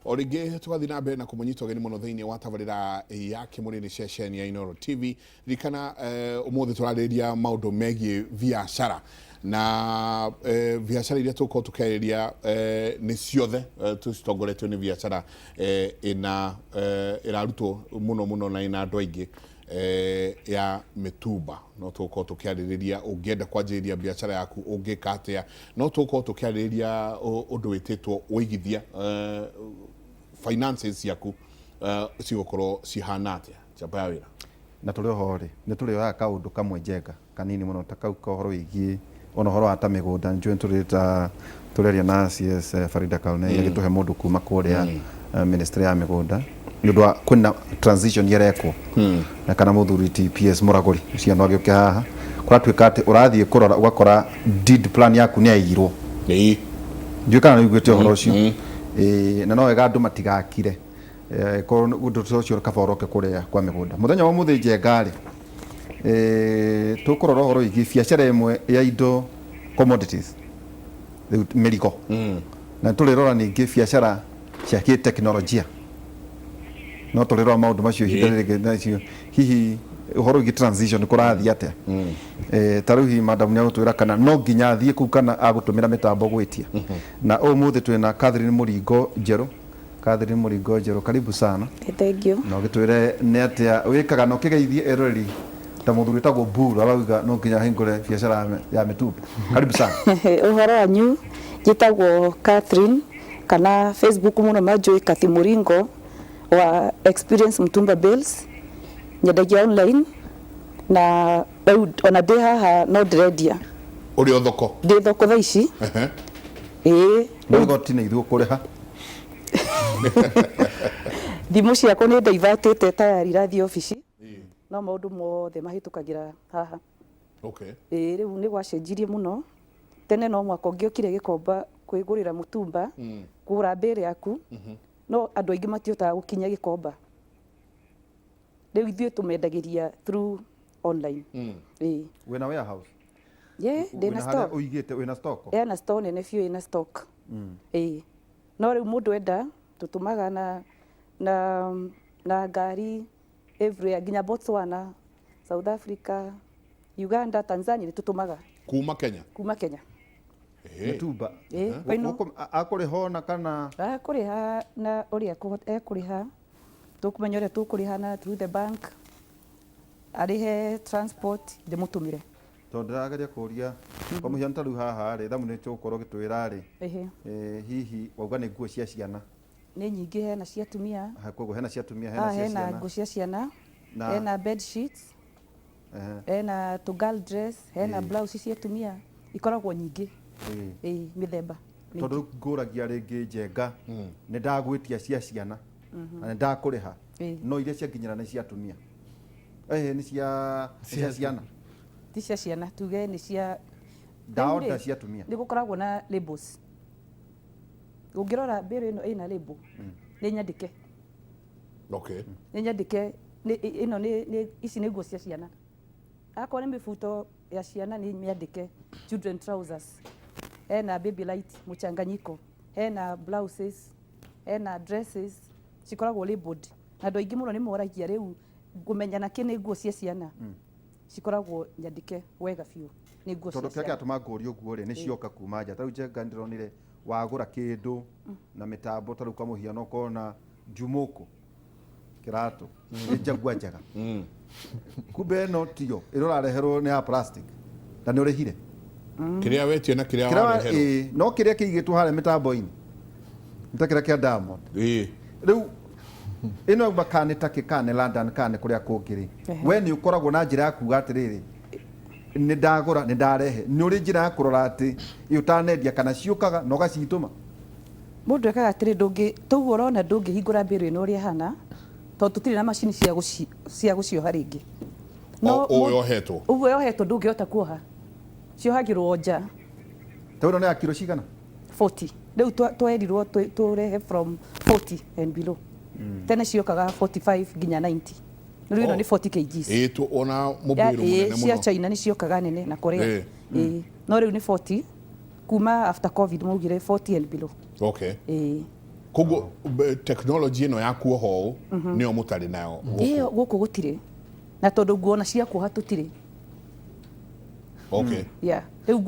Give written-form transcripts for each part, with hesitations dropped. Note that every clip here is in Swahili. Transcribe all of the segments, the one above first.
Orige tugathi na mbere na kumunyita geni muno thiini wa tabarira ya Kũmũrĩka session ya Inooro TV rikana umuthi turariria maundu megie biacara na biacara iria tuko tukariria ni ciothe tucitongoretio ni biacara irarutwo muno na ina andu aingi ya mĩtumba no tuko tukiaririria ungienda kwanjĩrĩria biacara yaku ungika atia no tuko tukiaririria undu wititwo uigithia finances yaku cigũkorwo cihana atia chapa ya wĩra na tũrĩ hori nĩ tũrĩ oya kaũndũ kamwe njega kanini mũno ta kau kohoro igie ona horo ata mĩgũnda njũĩ tũrĩta tũreria na CS Farida Kaune yagĩtũhe mũndũ kuma kũrĩa ministry ya mĩgũnda nĩ ũndũ wa kwĩna transition yerekwo na kana mũthuri TPS Mũragũri ũcio no agĩũke haha kũratuĩka atĩ ũrathiĩ kũrora ũgakora deed plan yaku nĩ yaigirwo njũĩ kana nĩ ũiguĩte ũhoro ũcio na no wega andũ matigakire ko ũndũ ũcio kaboroke kũrĩa kwa mĩgũnda mũthenya wa mũthĩ njengarĩ tũkũrora ũhoro igi biacara ĩmwe ya indo commodities mĩrigo na tũrĩrora ningĩ biacara cia kĩteknolojia no tũrĩrora maũndũ macio ihinda rĩrĩ nacio hihi ũhoro igi transition kũrathiĩ atĩa tarĩu hihi madam nĩ agũtwĩra kana no nginya athiĩ kũu kana agũtũmĩra mĩtambo gwĩtia na ũmũthĩ twĩna Catherine Muringo njerũ Catherine Muringo njerũ karibu sana thank you no gĩtwĩre nĩ atĩa wĩkaga no kĩgeithie erori ta mũthuri tagwo buru arauga no nginya hingũre biacara ya mĩtumba karibu sana ũhoro wanyu njĩtagwo Catherine kana Facebook mũno manjũĩ Catherine Muringo wa experience mtumba bills nyendagia online na ona ndĩ haha no ndĩrendia ũrĩ thoko ndĩ thoko thaa ici no igoti nĩ ithuĩ kũrĩha thimũ ciakwa nĩ ndaivatĩte tayari rathiĩ ofici no maũndũ mothe mahĩtũkagĩra haha rĩu nĩ gwacenjirie mũno tene no mwaka ũngĩokire gĩkomba kwĩgũrĩra mũtumba kũgũra mbĩrĩ yaku no andũ aingĩ matihotaga gũkinya gĩkomba rĩu ithuĩ tũmendagĩria through online wĩna warehouse ndĩna store ũigĩte wĩna stock na store nene biũ ĩna stock no rĩu mũndũ enda tũtũmaga na ngari everywhere nginya Botswana, South Africa, Uganda, Tanzania tũtũmaga kuma Kenya mĩtumba akũrĩha na kana akũrĩha na ũrĩa ekũrĩha tũkũmenya ũrĩa tũkũrĩha na through the bank arĩhe transport ndĩmũtũmĩre tondũ ndĩrageria kũria kwa mũhiano ta rĩu haha rĩ thamu nĩ tũgũkorwo gĩtwĩra rĩ hihi wauga nĩ nguo cia ciana nĩ nyingĩ hena cia atumia koguo hena cia atumia hena cia ciana hena nguo cia ciana hena bed sheets hena to girl dress hena blouse cia atumia ikoragwo nyingĩ mĩthemba tondũ ngũragia rĩngĩ njenga nĩ ndagwĩtia cia ciana na nĩ ndakũrĩha no iria cianginyĩra nĩ cia atumia nĩ cia ciana ti cia ciana tuge nĩ cia ndaonda cia atumia nĩ gũkoragwo na labels ũngĩrora mbĩrĩ ĩno ĩna label nĩ nyandĩke nĩ nyandĩke ĩno nĩ ici nĩ nguo cia ciana akorwo nĩ mĩbuto ya ciana nĩ nyandĩke children trousers hena baby light mchanganyiko hena blouses hena dresses cikoragwo labeled na andũ aingĩ mũno nĩ moragia rĩu ngũmenya na kĩ nĩ nguo cia ciana cikoragwo nyandĩke wega biũ nĩ nguo cia ciana tondũ kĩrĩa atũma ngũria ũguo rĩ nĩ cioka kuma nja tarĩu njenga ndĩronire wagũra kĩndũ na mĩtambo tarĩu kwa mũhiano ũkorwo na njumũkũ kĩratũ nĩ njagua njega kumbe ĩno tiyo ĩrorareherwo nĩ ya plastic na nĩ ũrĩhire kĩrĩa wetie na kĩrĩa wareherwo no kĩrĩa kĩigĩtwo harĩa mĩtambo-inĩ nĩ kĩrĩa kĩa Diamond rĩu ĩno bakane takĩkane London kane kũrĩa kũngĩrĩ we nĩ ũkoragwo na njĩra ya kuga atĩrĩrĩ nĩ ndagũra nĩ ndarehe nĩ ũrĩ njĩra ya kũrora atĩ ũtanendia kana ciũkaga na ũgacitũma mũndũ ekaga atĩrĩ ndũngĩ toguo ũrona ndũngĩhingũra mbĩrĩ ĩno ũrĩa hana tondũ tũtirĩ na macini cia gũcioha rĩngĩ ũguo yohetwo ndũngĩhota kuoha ciohagĩrwo nja ta ĩno nĩ ya kilo cigana 40 rĩu twerirwo tũrehe from 40 and below tene ciokaga 45 nginya 90 rĩu ĩno nĩ 40 kgs ona mũbĩrũ mũnene mũno cia China nĩ ciokaga nene na Korea no rĩu nĩ 40 kuma after covid maugire 40 and below koguo technology ino ya kuoho nio mutari nayo iyo guku gutire na tondu nguo na cia kuoha tutire. Okay. Yeah. Riu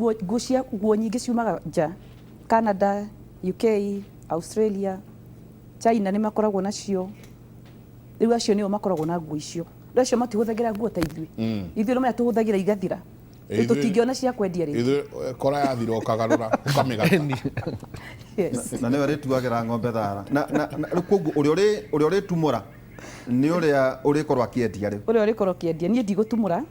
nguo nyingi ciumaga nja, Canada, UK, Australia, China ni makoragwo nacio. Riu acio nio makoragwo na nguo icio. Ndio acio matihuthagira nguo ta ithui. Ithui no matihuthagira igathira. Tutingiona cia kwendia ri. Ithui kora yathira ukagarura ukamigata. Yes. Na nĩ rĩtuagĩra ng'ombe thara na koguo ũrĩa ũrĩtumũra nĩ ũrĩa ũrĩkorwo akĩendia rĩu. Ũrĩa ũrĩkorwo akĩendia niĩ ndigũtumũra,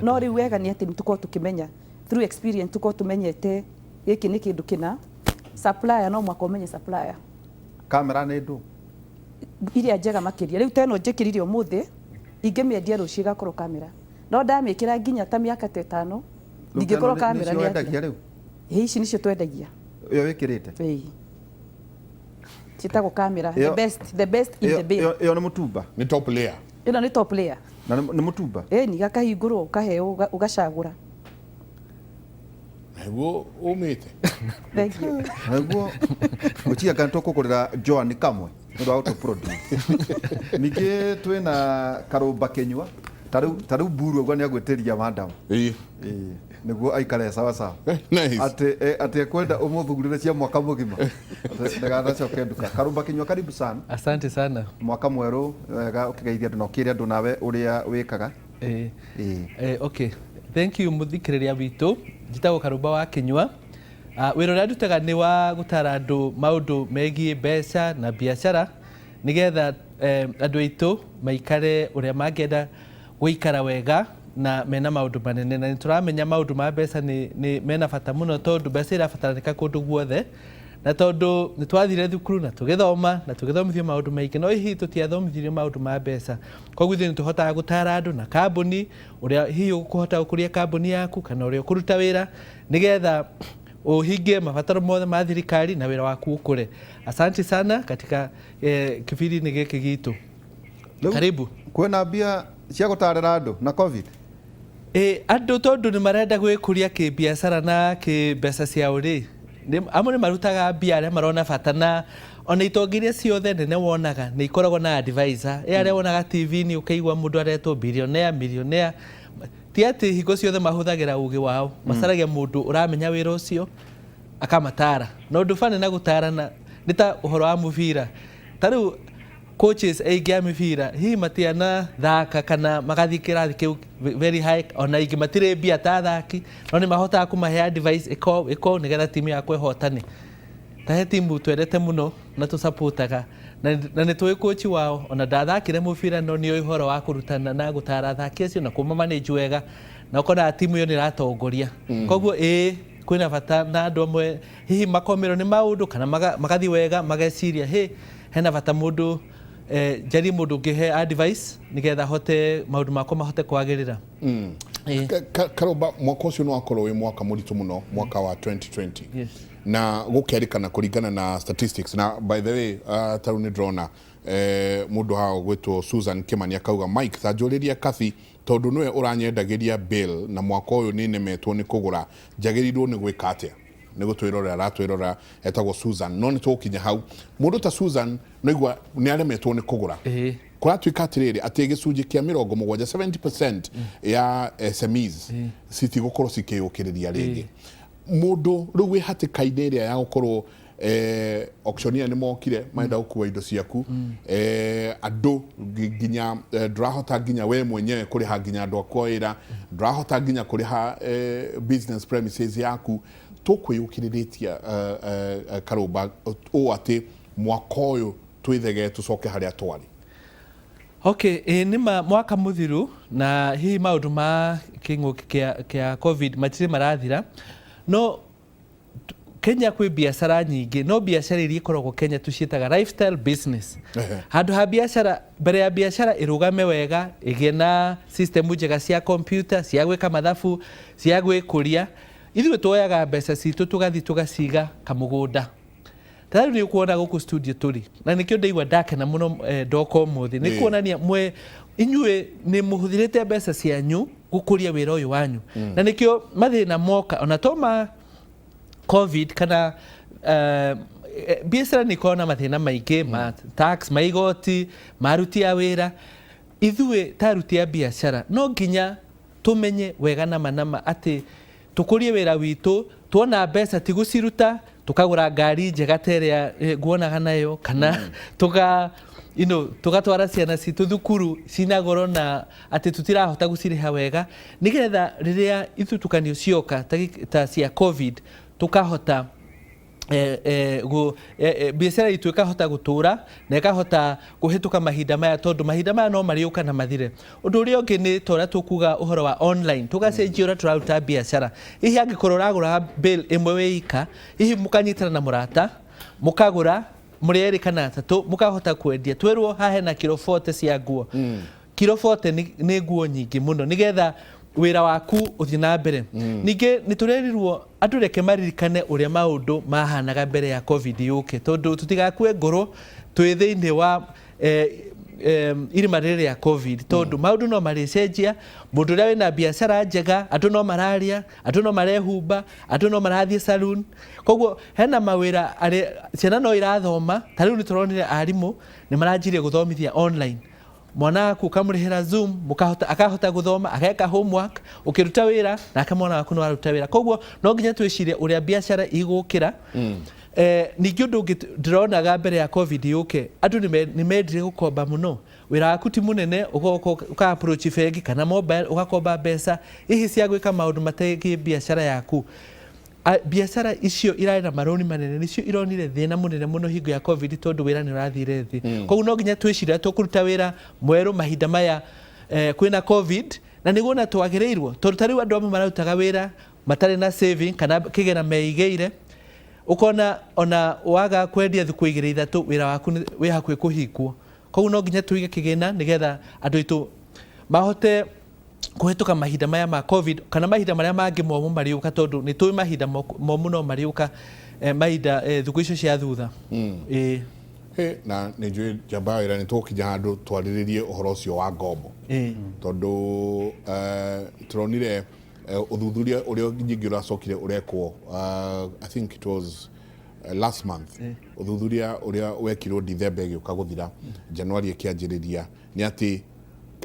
no rĩu wega nĩ atĩ nĩtũkorwo tũkĩmenya through experience, tũkorwo tumenyete gĩkĩ nĩ kĩndũ kĩna supplier, no mwaka ũmenye supplier. Kamera nĩ ndũ iria njega makĩria. Rĩu teno njĩkĩrire ũmũthĩ ingĩmĩendia rũciũ igakorwo kamera, no ndamĩkĩra nginya ta mĩaka 5 ndingĩkorwo kamera nĩ wendagia rĩu. Ici nicio twendagia. Iyo wĩkĩrĩte citagwo kamera, the best in the bin. Iyo nĩ mũtumba, Ni top layer. Ĩno nĩ top layer. na nĩ mũtumba. Ni gakahingũrwo ukaheo ugacagũra. Naguo umite. Thank you. Naguo gũtiga kana tũkũgũrĩra Joan kamwe nĩ wa auto produce. Ningĩ twĩna karũmba Kenyua tarĩu mburu ũguo nĩ agwĩtĩria madam. Nĩguo aikare sawa sawa. Nice. Ati ekwenda ũmũthugurĩre cia mwaka mũgima. Ndaganacoke nduka. Karũmba Kenyua, karibu sana. Asante sana. Mwaka mwerũ wega ũkĩgeithia andũ na ũkĩrĩa andũ nawe ũrĩa wĩkaga. Okay. Thank you muthikĩrĩria witũ. Njĩtagwo Karũmba wa Kenyua. Wĩra ũrĩa ndutaga nĩ wa gũtara andũ maũndũ megiĩ mbeca na biacara nĩgetha andũ aitũ maikare ũrĩa mangĩenda gũikara wega na mena maũndũ manene, na nĩtũramenya maũndũ ma mbeca nĩ mena bata mũno tondũ mbeca irabataranĩka kũndũ guothe, na tondũ nĩtwathire thukuru na tũgĩthoma na tũgĩthomithio maũndũ maingĩ, no hihi tũtiathomithirio maũndũ ma mbeca. Koguo ithuĩ nĩtũhotaga gũtara andũ na kambuni ũrĩa hihi ũkũhota gũkũria kambuni yaku kana ũrĩa ũkũruta wĩra nĩgetha uhingie mabataro mothe ma thirikari na wĩra waku ũkũre. Asante sana katika kipindi gĩkĩ gitu. Karibu. Kwĩna mbia cia gũtarĩra andũ na COVID? Andũ tondũ nĩ marenda gwĩkũria kĩbiacara na kĩmbeca ciao rĩ, amwe nĩ marutaga mbia arĩa marona bata, na ona itonga iria ciothe nene wonaga nĩ ikoragwo na advisor. Arĩa wonaga TV-inĩ ũkaigua mũndũ aretwo millionaire. Ti atĩ hingo ciothe mahũthagĩra ũgĩ wao, macaragia mũndũ ũramenya wĩra ũcio akamatara. Na ũndũ bane na gũtarana nĩ ta ũhoro wa mũbira. Ta rĩu coaches aingĩ a mĩbira hihi matiana thaka kana magathiĩ kĩrathi kĩu very high, ona ingĩ matirĩ mbia ta athaki, no nĩ mahotaga kũmahe advice ĩko nĩgetha timu yakwa ĩhotane. Ta he timu twendete mũno na tũsupportaga na nĩ tũĩ coach wao, ona ndathakire mũbira no nĩ ũhoro wa kũrutana na gũtara athaki acio na kũma manage wega, na ũkona timu ĩyo nĩ ĩratongoria. Koguo kwĩna bata na andũ amwe hihi makomerwo nĩ maũndũ kana magathiĩ wega mageciria hena bata mũndũ jari mũndũ ũngĩhe advice nĩgetha hote maũndũ makwa mahote kwagĩrĩra. Karũmba, mwaka ũcio no akorwo wĩ mwaka mũritũ mũno, mwaka wa 2020. Yes. Na gũkerĩkana kũringana na statistics, na by the way tarũ nĩ ndĩrona mũndũ hao gwĩtwo Susan Kimani akauga Mike tanjũrĩria kabi tondũ nĩwe ũranyendagĩria bill na mwaka ũyũ nĩ nemetwo nĩ kũgũra, njagĩrĩirwo nĩ gwĩka atĩa? Nĩ gũtwĩrora aratwĩrora, etagwo Susan, no nĩ tũkinya hau mũndũ ta Susan noigua nĩ aremetwo nĩ kũgũra. Kũratuĩka atĩrĩrĩ atĩ gĩcunjĩ kĩa 70% ya SMEs citigũkorwo cikĩyũkĩrĩria rĩngĩ. Mũndũ rĩu wĩ hatĩka-inĩ ĩrĩa ya gũkorwo auctioneer nĩ mokire marenda gũkua indo ciaku, andũ nginya ndũrahota nginya we mwenyewe kũrĩha nginya andũ akwa wĩra, ndũrahota nginya kũrĩha business premises yaku. Tũkwĩyũkĩrĩrĩtia Karũmba ũũ atĩ mwaka ũyũ twĩthege tũcoke harĩa twarĩ? Okay, nĩma mwaka mũthiru na hihi maũndũ ma kĩng'ũki kĩa COVID matirĩ marathira, no Kenya kwĩ biacara nyingĩ, no biacara iria ikoragwo Kenya tuciĩtaga lifestyle business. Handũ ha biacara, mbere ya biacara ĩrũgame wega, ĩgĩe na system njega cia computer, cia gwĩka mathabu, cia gwĩkũria, ithuĩ tuoyaga mbeca citũ tũgathiĩ tũgaciga kamũgũnda. Tarĩu nĩ kuona gũkũ studio tũrĩ, na nĩkĩo ndaigua ndakena mũno ndoka ũmũthĩ, nĩ kuonania inyuĩ nĩ mũhũthĩrĩte mbeca cianyu gũkũria wĩra ũyũ wanyu. Na nĩkĩo mathĩna moka, ona to ma COVID kana biacara nĩ ikoragwo na mathĩna maingĩ ma tax, ma igoti, ma aruti a wĩra. Ithuĩ ta aruti a biacara no nginya tumenye wega nama atĩ tukũrie wĩra witũ, tuona mbeca ti gũciruta tukagũra ngari njega ta ĩrĩa nguonaga nayo, kana tugatwara ciana citũ thukuru cina goro na atĩ tutirahota gũcirĩha wega, nĩgetha rĩrĩa ithutukanio cioka ta cia COVID tukahota biacara itu ikahota gũtũra na ikahota kũhĩtũka mahinda maya, tondũ mahinda maya no marĩũka na mathire. Ũndũ ũrĩa ũngĩ nĩ tora tũkuga ũhoro wa online, tugacenjia ũrĩa tũraruta biacara. Hihi angĩkorwo ũragũra bill ĩmwe wĩika, hihi mũkanyitana na mũrata mũkagũra mũrĩ erĩ kana atatũ, mũkahota kwendia. Twerwo hahe na kilo 40 cia nguo. Kilo 40 nĩ nguo nyingĩ mũno, nĩgetha wĩra waku ũthiĩ na mbere. Ningĩ nĩ tũrerirwo andũ reke maririkane ũrĩa maũndũ mahanaga mbere ya COVID yũke, tondũ tũtigakue ngoro twĩ thĩinĩ wa irima rĩrĩ rĩa COVID, tondũ maũndũ no marĩcenjia. Mũndũ ũrĩa wĩna biacara njega, andũ no mararia, andũ no marehumba, andũ no marathiĩ saloon. Koguo hena mawĩra ciana no irathoma, ta rĩu nĩ tũronire arimũ nĩ maranjirie gũthomithia online. Mwana waku ukamũrĩhĩra Zoom, akahota gũthoma, ageka homework, ũkĩruta wĩra na akamwana waku no aruta wĩra. Koguo no nginya twĩcirie ũrĩa biacara igũkĩra. Ningĩ ũndũ ũngĩ ndĩronaga mbere ya COVID yũke, andũ nĩ mendire gũkomba mũno. Wĩra waku ti mũnene, ũka approach bengi kana mobile ũgakomba mbeca hihi cia gwĩka maũndũ mategiĩ biacara yaku. Biacara icio irarĩ na maroni manene nicio ironire thĩna mũnene mũno hingo ya COVID, tondũ wĩra nĩ ũrathire thĩ. Koguo no nginya twĩcirie tũkũruta wĩra mwerũ mahinda maya kwĩna COVID, na nĩguo na twagĩrĩirwo, tondũ ta rĩu andũ amwe mararutaga wĩra matarĩ na saving kana kĩgĩna meigĩire. Ukona ona waga kwendia thikũ 2-3 wĩra waku wĩ hakuhĩ kũhingwo. Koguo no nginya tuige kĩgĩna nĩgetha andũ aitũ mahote kũhĩtũka mahinda maya ma COVID kana mahinda marĩa mangĩ momũ mariũka, tondũ nĩ tũĩ mahinda momũ no mariũka mahinda thikũ icio cia thutha. Na nĩ njũĩ njamba wĩra nĩ tũkinya handũ twarĩrĩrie ũhoro ũcio wa ngombo, tondũ tũronire uthuthuria ũrĩa nyingĩ ũracokire ũrekwo, I think it was last month. Uthuthuria ũrĩa wekirwo December ĩgĩũka gũthira, January ĩkĩanjĩrĩria, nĩ atĩ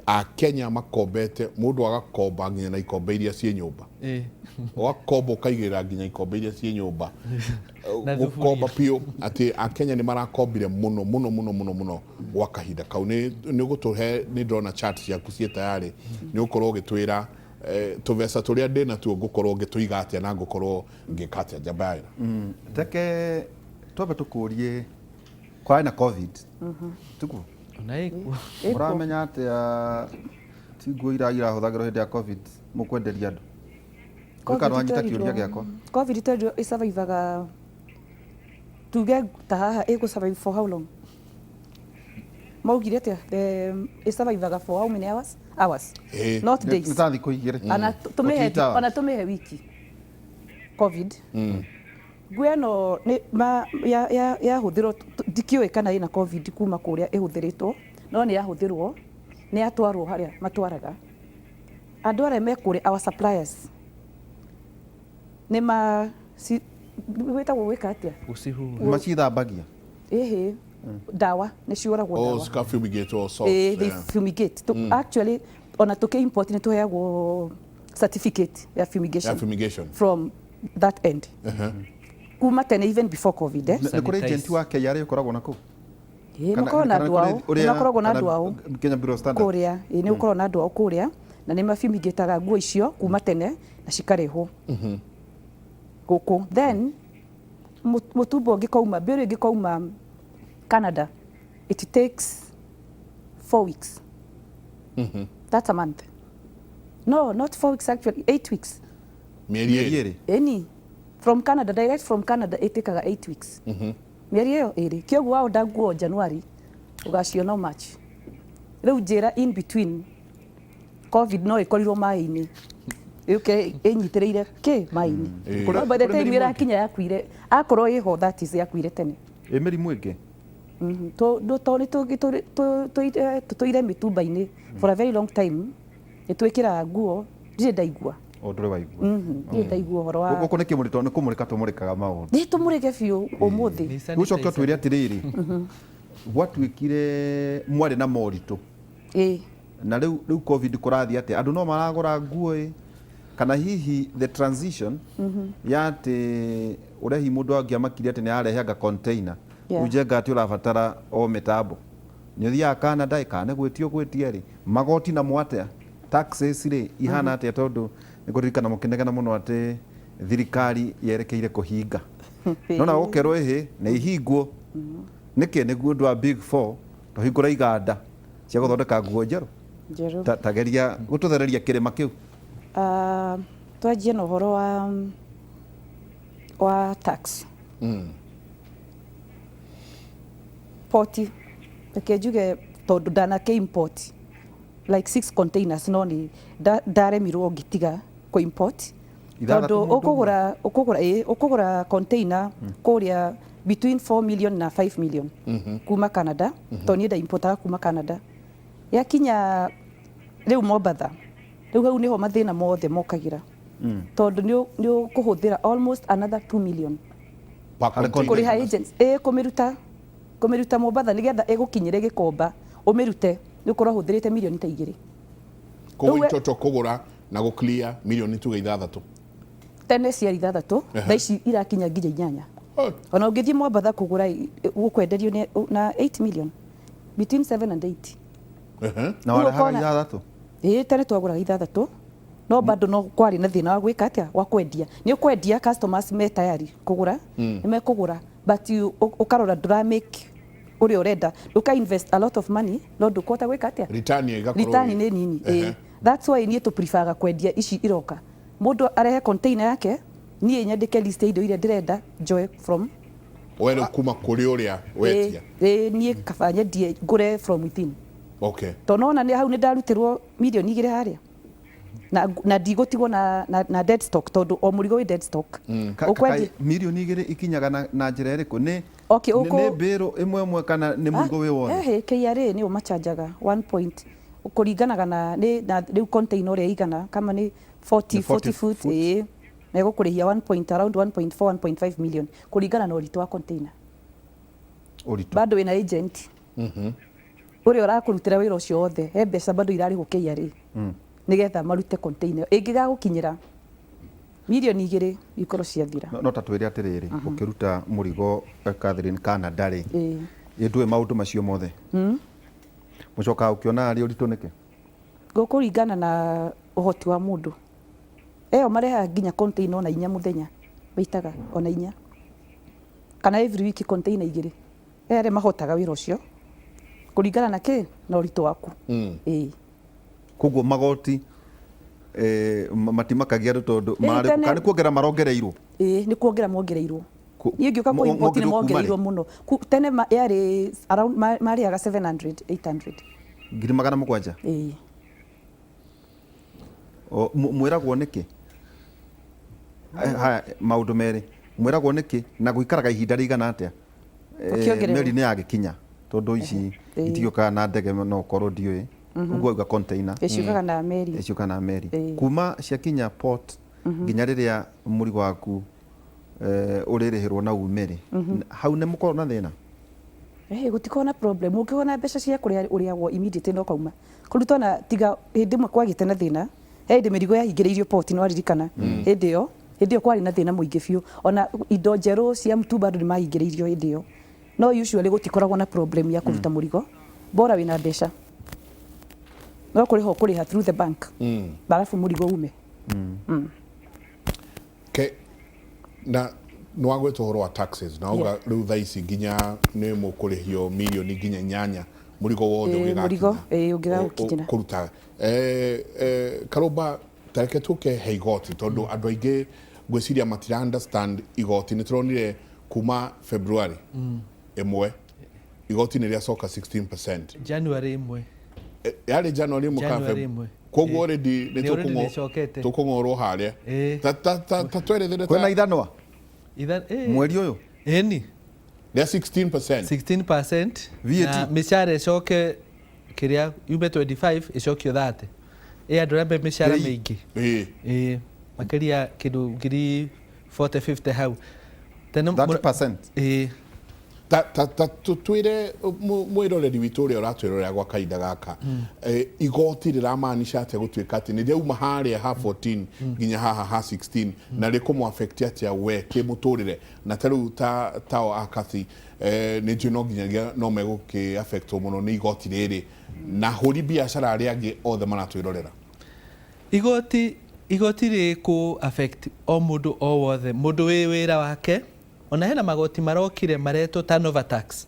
Akenya makombete, mũndũ agakomba nginya na ikombe iria ciĩ nyũmba. Ũgakomba ũkaigĩrĩra nginya ikombe iria ciĩ nyũmba. Gũkomba piũ, atĩ Akenya nĩ marakombire mũno gwa kahinda kau. Nĩ ũgũtũhe, nĩ ndona chat ciaku ciĩ tayarĩ, nĩ ũkorwo ũgĩtwĩra tũbeca tũrĩa ndĩ natuo ngũkorwo ngĩtũiga atĩa na ngũkorwo ngĩka atĩa njamba wĩra. Teke twambe tũkũrie kwarĩ na COVID tukuo mũramenya atĩa ti nguo irahũthagĩrwo hĩndĩ ya COVID mũkwenderia andũ? Gwĩka rwanyita kĩũria gĩakwa. COVID twendio ĩsurvivaga tuge ta haha ĩgũ-survive for how long? Maugire atĩa ĩsurvivaga for how many hours? Hours, not days. Nĩ ta thikũ 2. Ona tũmĩhe wiki COVID. Nguo ĩno yahũthĩrwo, ndikĩũĩ kana ĩna COVID kuma kũrĩa ĩhũthĩrĩtwo, no nĩ yahũthĩrwo, nĩ yatwarwo harĩa matwaraga. Andũ arĩa me kũrĩa, our suppliers, nĩ gwĩtagwo gwĩka atĩa? Macithambagia. Dawa, nĩ ciũragwo dawa. Oh, ska fumigate or salt. They fumigate. Actually, ona tũkĩ-import nĩ tũheagwo certificate ya fumigation from that end. Kuma tene, even before COVID. Nĩ kũrĩ agent wa KRA ũkoragwo na kũu? Nĩmakoragwo na andũ ao, nĩmakoragwo na andũ ao kũrĩa, nĩ ũkoragwo na andũ ao kũrĩa, na nĩ mafumigataga nguo icio kuma tene na cikarehwo gũkũ. Then mũtumba ũngĩkauma, mbĩrũ ĩngĩkauma Canada, it takes 4 weeks. That's a month. No, not 4 weeks actually, 8 weeks. Mieri Any from Canada, direct from Canada, it takes 8 weeks. Mieri ĩyo ĩrĩ. Kĩoguo waoda nguo January, ũgaciona March. Rĩu njĩra in between COVID no ĩkorirwo maĩ-inĩ. Yuke ĩnyitĩrĩire maĩ-inĩ. By the time ĩrakinya yakuire, akorwo ĩho that is yakuire tene. Mĩrimũ ĩngĩ tũtũire mĩtumba-inĩ for a very long time, nĩ twĩkĩraga nguo, ndirĩ ndaigua ndũrĩ waigua niĩ ndaigua ũhoro wa gũkũ nĩ kĩmũrĩka nĩ kũmũrĩka tũmũrĩkaga maũndũ nĩ tũmũrĩke biũ ũmũthĩ gũcokia twĩre atĩrĩrĩ gwatuĩkire mwarĩ na moritũ na rĩu covid kũrathiĩ atĩa andũ no maragũra nguo kana hihi the transition ya atĩ ũrehi mũndũ angĩamakire atĩ nĩ arehe anga container ujenga atĩ ũrabatara o mĩtambo nĩ ũthiaga Canada kana gwĩtie rĩ magoti na mwatĩa taxes rĩ ihana atĩa tondũ nĩ kũririkana mũkĩnegena mũno atĩ thirikari yerekeire kũhinga no na gũkerwo na ihingwo nĩkĩ nĩguo ũndũ wa big four tũhingũra iganda cia gũthondeka nguo njerũ tageria gũtũthereria kĩrĩma kĩu twanjie na ũhoro wa tax poti reke njuge tondũ ndanake import like 6 containers no nĩ ndaremirwo ngĩtiga kũ import tondũ ũkũgũra container kũrĩa between 4 million na 5 million kuma Canada tondũ niĩ ndaimportaga kuma Canada yakinya rĩu Mombatha rĩu hau nĩho mathĩna mothe mokagĩra tondũ nĩ ũkũhũthĩra almost another 2 million kũrĩha agents kũmĩruta Mombatha nĩgetha ĩgũkinyĩre Gĩkomba ũmĩrute nĩ ũkorwo hũthĩrĩte milioni ta 2 koguo itoto kũgũra na gũclear milioni tuge 6 tene ciarĩ 6 thaa ici irakinya nginya 8 ona ũngĩthiĩ Mombatha kũgũra gũkwenderio na 8 million between 7 and 8 na warehaga 6 tene twagũraga 6 no bado no kwarĩ na thĩna wa gwĩka atĩa wa kwendia nĩ ũkwendia customers me tayari kũgũra nĩ mekũgũra but ũkarora ndũramake ũrĩa ũrenda ndũka invest a lot of money no ndũkũhota gwĩka atĩa return nĩ nini that's why niĩ tũpreferga kwendia ici iroka mũndũ arehe container yake niĩ nyandĩke list ya indo iria ndĩrenda njoe from wena kuma kũrĩ ũrĩa wetia niĩ kaba nyendie ngũre from within tondũ ona nĩ hau nĩ ndarutirwo milioni 2 harĩa na ndigũtigwo na dead stock tondũ o mũrigo wĩ dead stock milioni 2 ikinyaga na njĩra ĩrĩkũ nĩ mbĩrũ ĩmwe kana nĩ mũrigo wĩ wothe KRA nĩ ũmachanjaga 1 point kũringanaga na rĩu container ũrĩa igana kama nĩ 40 foot na ĩgũkũrĩhia 1 point around 1.4 1.5 million kũringana na ũritũ wa container bado wĩna agent ũrĩa ũrakũrutĩra wĩra ũcio wothe he mbeca bado irarĩhwo KRA nĩgetha marute container ĩngĩgagũkinyĩra milioni 2 ikorwo ciathira no ta twĩre atĩrĩrĩ ũkĩruta mũrigo Catherine Canada rĩ ndũĩ maũndũ macio mothe mũcokaga ũkĩona arĩ ũritũ nĩkĩ gũkũringana na ũhoti wa mũndũ marehaga nginya container ona 4 mũthenya baitaga ona 4 kana every week container 2 arĩa mahotaga wĩra ũcio kũringana na kĩ na ũritũ waku koguo magoti matimakagia tondũ kana kuongera marongereirwo nĩ kuongera mongereirwo niĩ ngĩũka kũ import nĩ mongereirwo mũno tene yarĩ around marĩaga 700 800 ngiri 700 mwĩragwo nĩkĩ haya maũndũ merĩ mwĩragwo nĩkĩ na gũikaraga ihinda rĩigana atĩa meri nĩ yagĩkinya tondũ ici itigĩũkaga na ndege no ũkorwo ndiũĩ ũguo auga container ĩciũkaga na meri kuma ciakinya port nginya rĩrĩa mũrigo waku ũrĩrĩhĩrwo na umĩrĩ hau nĩ mũkorwo na thĩna gũtikorwo na problem ũngĩkorwo na mbeca cia kũrĩa ũrĩagwo immediately no kauma kũrutwo na tiga hĩndĩ ĩmwe kwagĩte na thĩna hĩndĩ mĩrigo yahingĩrĩirio port nĩ waririkana hĩndĩ ĩyo kwarĩ na thĩna mũingĩ biũ ona indo njerũ cia mĩtumba andũ nĩ mahingĩrĩirio hĩndĩ ĩyo no usually gũtikoragwo na problem ya kũruta mũrigo bora wĩna mbeca no kũrĩho kũrĩha through the bank barafu mũrigo ume na nwagwetwo ũhoro wa taxes na uga rĩu thaa ici nginya nĩ mũkũrĩhio milioni nginya 8 mũrigo wothe ũngĩgakinya kũruta Karũmba tareke tũke he igoti tondũ andũ aingĩ ngwĩciria matira understand igoti nĩ tũronire kuma February 1 igoti nĩ rĩacoka 16% January 1 yarĩ January 1 koguo already nĩ tũkũng'orwo harĩa ta twerethera kwĩna ithanwa mweri ũyũ eni rĩa 16% VAT na mĩcara ĩcoke kĩrĩa yume 25 ĩcokio 30 andå arä a mĩcara mĩingĩ makĩria kĩndũ ngiri 40-50 hau 30%. Twire mwiroreri witå å rä a å ratwärorera gwa kahinda gaka igoti rä ramanisha atä gå tuä ka atä nä rĩauma harä ha 14 nginya haha ha 16 na rä kå må atä a we kä må tå rä re na ta rä u tao akathi nä njå no nginyagia no megå kä må no nä igoti rä rä na hå biacara arä angä othe maratwä rorera igoti rä kå o må ndå o wothe må ndå wä wä ra wake ona hena magoti marokire maretwo turnover tax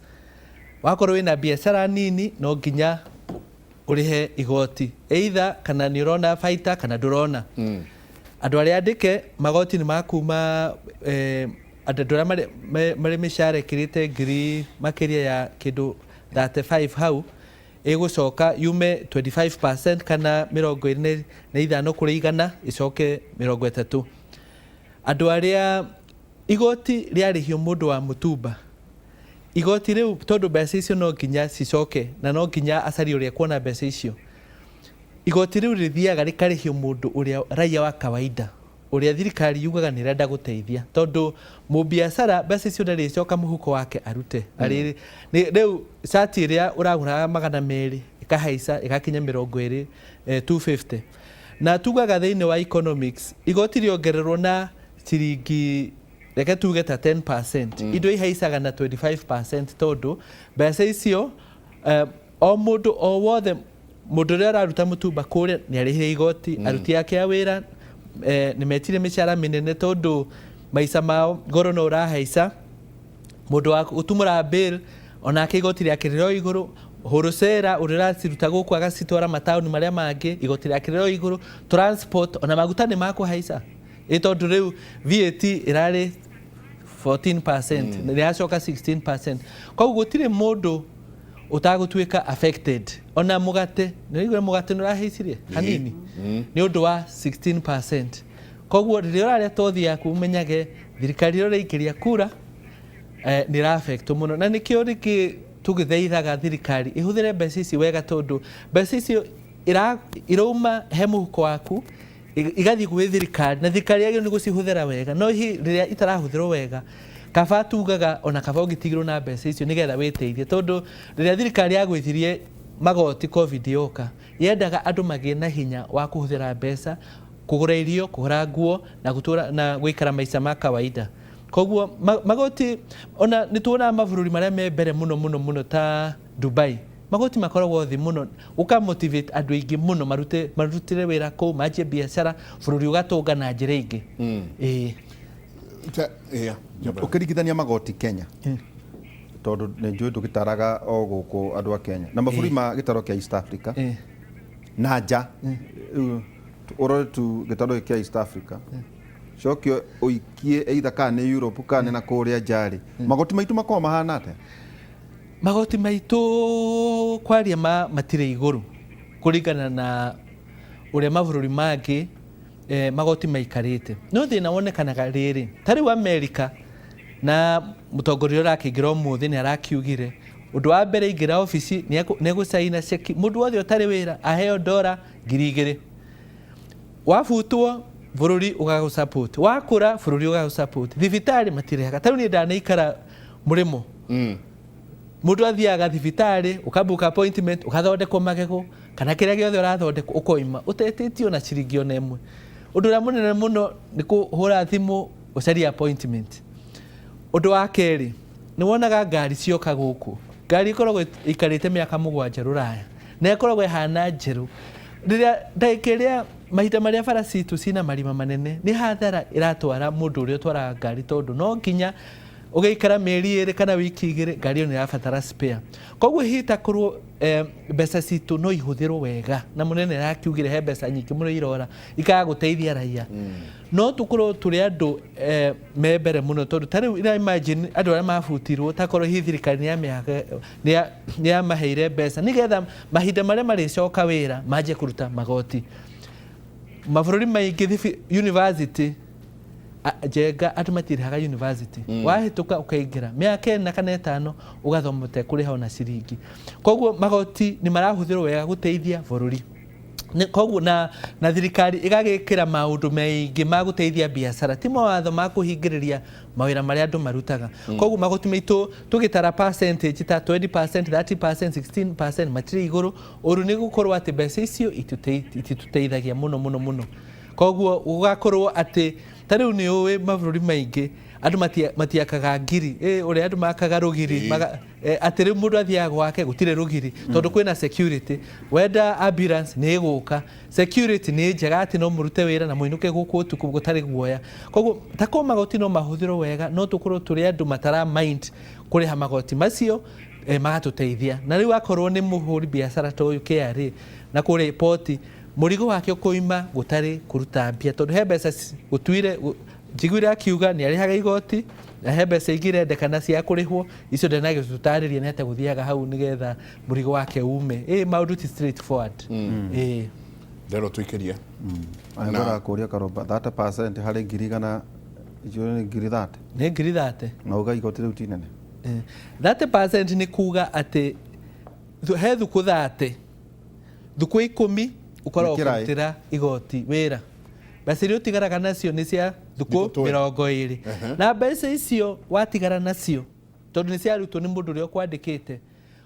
wakorwo wina biacara nini no nginya urihe igoti either kana ni urona baita kana ndurona andu aria andike magoti ni makuma andu aria mari mishare kirite ngiri makiria ya kindu 35 hau igucoka yume 25% kana 25 kuri igana icoke 30 andu aria igoti riarihio mundu wa mutumba igoti riu tondu mbeca icio no nginya cicoke na no nginya acari uria kuona mbeca icio igoti riu rithiaga rikarihio mundu uria raia wa kawaida uria thirikari yugaga ni renda guteithia tondu mu biacara mbeca icio ndaricoka muhuko wake arute ariri riu sati iria uragura 200 ikahaica ikakinya 20 250 na tugaga thiini wa economics igoti riongererwo na ciringi reke tuge ta 10% indo ihaicaga na 25% tondu mbeca icio o mundu o wothe mundu uria araruta mutumba kuria ni arihire igoti aruti yake a wira ni metire mĩcara mĩnene tondu maica mao goro no urahaica mundu wa gutumura bill onake igoti riake riro iguru hurusera urira ciruta guku agacitwara matauni maria mangi igoti riake riro iguru transport ona maguta ni makuhaica tondu riu VAT irari 14% ni yacoka 16%. Koguo gutire mundu utagutuika affected ona mugate ni igure mugate no raheicirie hanini ni undu wa 16%. Koguo riria uraria tothi yaku umenyage thirikari ro reikiria kura ni ra affect muno na nikio riki tugithaithaga thirikari ihuthire mbeca ici wega tondu mbeca ici irauma he muhuko waku igathi gwĩ thirikari na thirikari yagĩrĩirwo nĩ gũcihuthĩra wega no rĩrĩa itarahuthĩrwo wega kaba tugaga ona kaba ũgĩtigĩrwo na mbeca icio nĩgetha wĩteithie tondu rĩrĩa thirikari yagwĩthirie magoti covid yoka yendaga andũ magĩe na hinya wa kũhuthĩra mbeca kũgũra irio kũgũra nguo na gũtũra na gũikara maica ma kawaida koguo magoti ona nĩtuonaga mabũrũri marĩa me mbere mũno ta Dubai magoti makoragwo thi muno uka motivate andu aingi muno marutire wira ko maje biacara bururi ugatunga na njira ingi ukirigithania magoti Kenya tondu nĩ njũĩ tũgĩtaraga o gũkũ andũ a Kenya na mabũrũri ma gĩtaro kĩa East Africa na nja urore tu gĩtaro kĩa East Africa cokio uikie either kana nĩ Europe kana na kũrĩa njari magoti maitu makoma mahana atĩa magoti maitu kwaria matire iguru kuringana na uria mabũrũri mangĩ magoti maikarĩte no thĩna wonekanaga rĩrĩ tarĩ wa America na mũtongoria ũrakĩingĩra ũmũthĩ nĩ arakiugire ũndũ wa mbere ingĩra ofici nĩ gũcaina ceki mũndũ wothe ũtarĩ wĩra aheo $2,000 wabutwo bũrũri ũgagũsupport wakũra bũrũri ũgagũsupport thibitarĩ matirehaga tarĩ niĩ ndanaikara mũrĩmo mundu athiaga thibitarĩ ukabuka appointment ukathondekwo magego kana kiria giothe urathondekwo ukoima utetitio na ciringi ona imwe undu uria munene muno ni kuhura thimu ucaria appointment undu wa keri ni wonaga ngari cioka guku ngari ikoragwo ikarite miaka 7 ruraya na ikoragwo ihana njeru riria ndaikiria mahinda maria bara citu cina marima manene ni hathara iratwara mundu uria twara ngari tondu no nginya ugeikara meri 2 kana wiki 2 ngari ni rafatara spare koguo hita kurwo mbeca citu no ihuthirwo wega na munene rakiugire he mbeca nyingi muno irora ikaga guteithia raia no tukurwo turi andu membere muno tondu tari ira imagine andu aria mabutirwo takorwo hi thirikari ni ya maheire mbeca nigetha mahinda maria maricoka wira maje kuruta magoti mabũrũri maingi university jenga atu matirihaga university wahituka ukaingira miaka 4 kana 5 ugathomete kuriha ona ciringi koguo magoti ni marahuthirwo wega guteithia bũrũri koguo na thirikari igagikira maundu maingĩ ma guteithia biacara ti mawatho ma kuhingĩrĩria mawĩra marĩa andũ marutaga koguo magoti maitũ tũgĩtara percentage ta 20% 30% 16% matire igũrũ ũru nĩ gũkorwo atĩ mbeca icio itituteithagia mũno koguo gũgakorwo atĩ ta rĩu nĩ ũĩ mabũrũri maingĩ andũ matiakaga ngiri ũrĩa andũ makaga rũgiri atĩ rĩu mũndũ athiaga gwake gũtirĩ rũgiri tondũ kwĩna security wenda ambulance nĩ ĩgũka security nĩ njega atĩ no mũrute wĩra na mũinũke gũkũ ũtukũ gũtarĩ guoya koguo tako magoti no mahũthĩrwo wega no tũkorwo tũrĩ andũ matara mind kũrĩha magoti macio magatũteithia na rĩu akorwo nĩ mũhũri biacara ta ũyũ KRA na kũ report mũrigo wake ũkoima gũtarĩ kũruta mbia tondũ he mbeca gũtuire njiguire akiuga nĩ arĩhaga igoti na he mbeca ingĩ irendekana cia kũrĩhwo icio ndenagĩtũtarĩria nĩ atĩ gũthiaga hau nĩgetha mũrigo wake ume maũndũ ti straight forward ndero twĩkĩria angora kũria karoba 30% harĩ ngiri igana icio nĩ ngiri 30 nĩ ngiri 30 na uga igoti rĩu ti nene 30% nĩ kuga atĩ he thukũ 30 thukũ 10 ukorwo ũkĩrutĩra igoti wĩra mbeca iria ũtigaraga nacio nĩ cia thukũ 20 na mbeca icio watigara nacio tondũ nĩ ciarutwo nĩ mũndũ ũrĩa ũkwandĩkĩte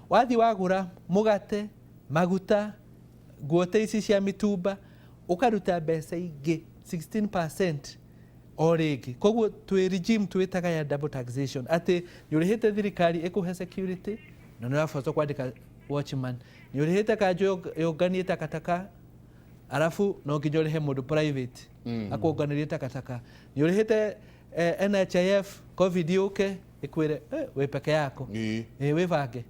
wathiĩ wagũra mũgate maguta nguo ici cia mĩtumba ũkaruta mbeca ingĩ 16% o rĩngĩ koguo twĩ regime twĩtaga ya double taxation atĩ nĩ ũrĩhĩte thirikari ĩkũhe security na nĩ ũrabatwo kwandĩka watchman nĩ ũrĩhĩte kanjũ yũnganie takataka arafu no nginya ũrĩhe mũndũ private akũnganĩrie takataka nĩ ũrĩhĩte NHIF covid yũke ĩkwĩre wĩ peke yako wĩbange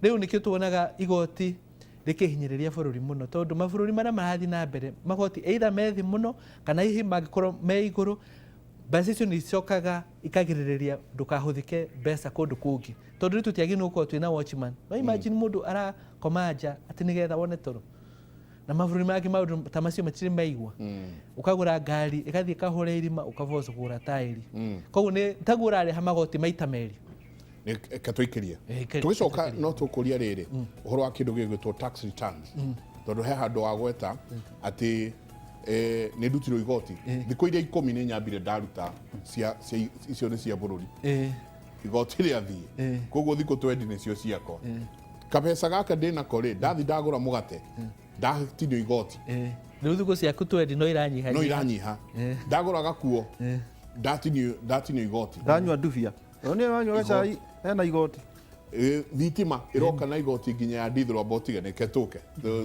rĩu nĩkĩo tuonaga igoti rĩkĩhinyĩrĩria bũrũri mũno tondũ mabũrũri marĩa marathiĩ na mbere magoti either methi mũno kana hihi mangĩkorwo me igũrũ mbeca icio nĩ icokaga ikagirĩrĩria ndũkahũthĩke mbeca kũndũ kũngĩ tondũ rĩu tũtiagĩrĩirwo gũkorwo twĩna watchman no imagine mũndũ arakoma nja atĩ nĩgetha wone toro na mabũrũri mangĩ maũndũ ta macio matirĩ maigua ũkagũra ngari ĩgathiĩ ĩkahũra irima ũkavoca kũgũra taĩri koguo nĩ taguo ũrarĩha magoti maita merĩ katũikĩria tũgĩcoka no tũkũria rĩrĩ ũhoro wa kĩndũ gĩgwĩtwo tax returns tondũ he handũ wa gweta atĩ nĩ ndutirwo igoti thikũ iria 10 nĩ nyambire ndaruta icio nĩ cia bũrũri igoti rĩathiĩ koguo thikũ 20 nĩcio ciakwa kabeca gaka ndĩnako rĩ ndathi ndagũra mũgate ndatinio igoti rĩu thikũ ciaku 20 no iranyiha ndagũra gakuo ndatinio igoti ndanyua ndubia nĩ wanyua cai hena igoti thitima iroka na igoti nginya ya ndithro abotiganĩke tũke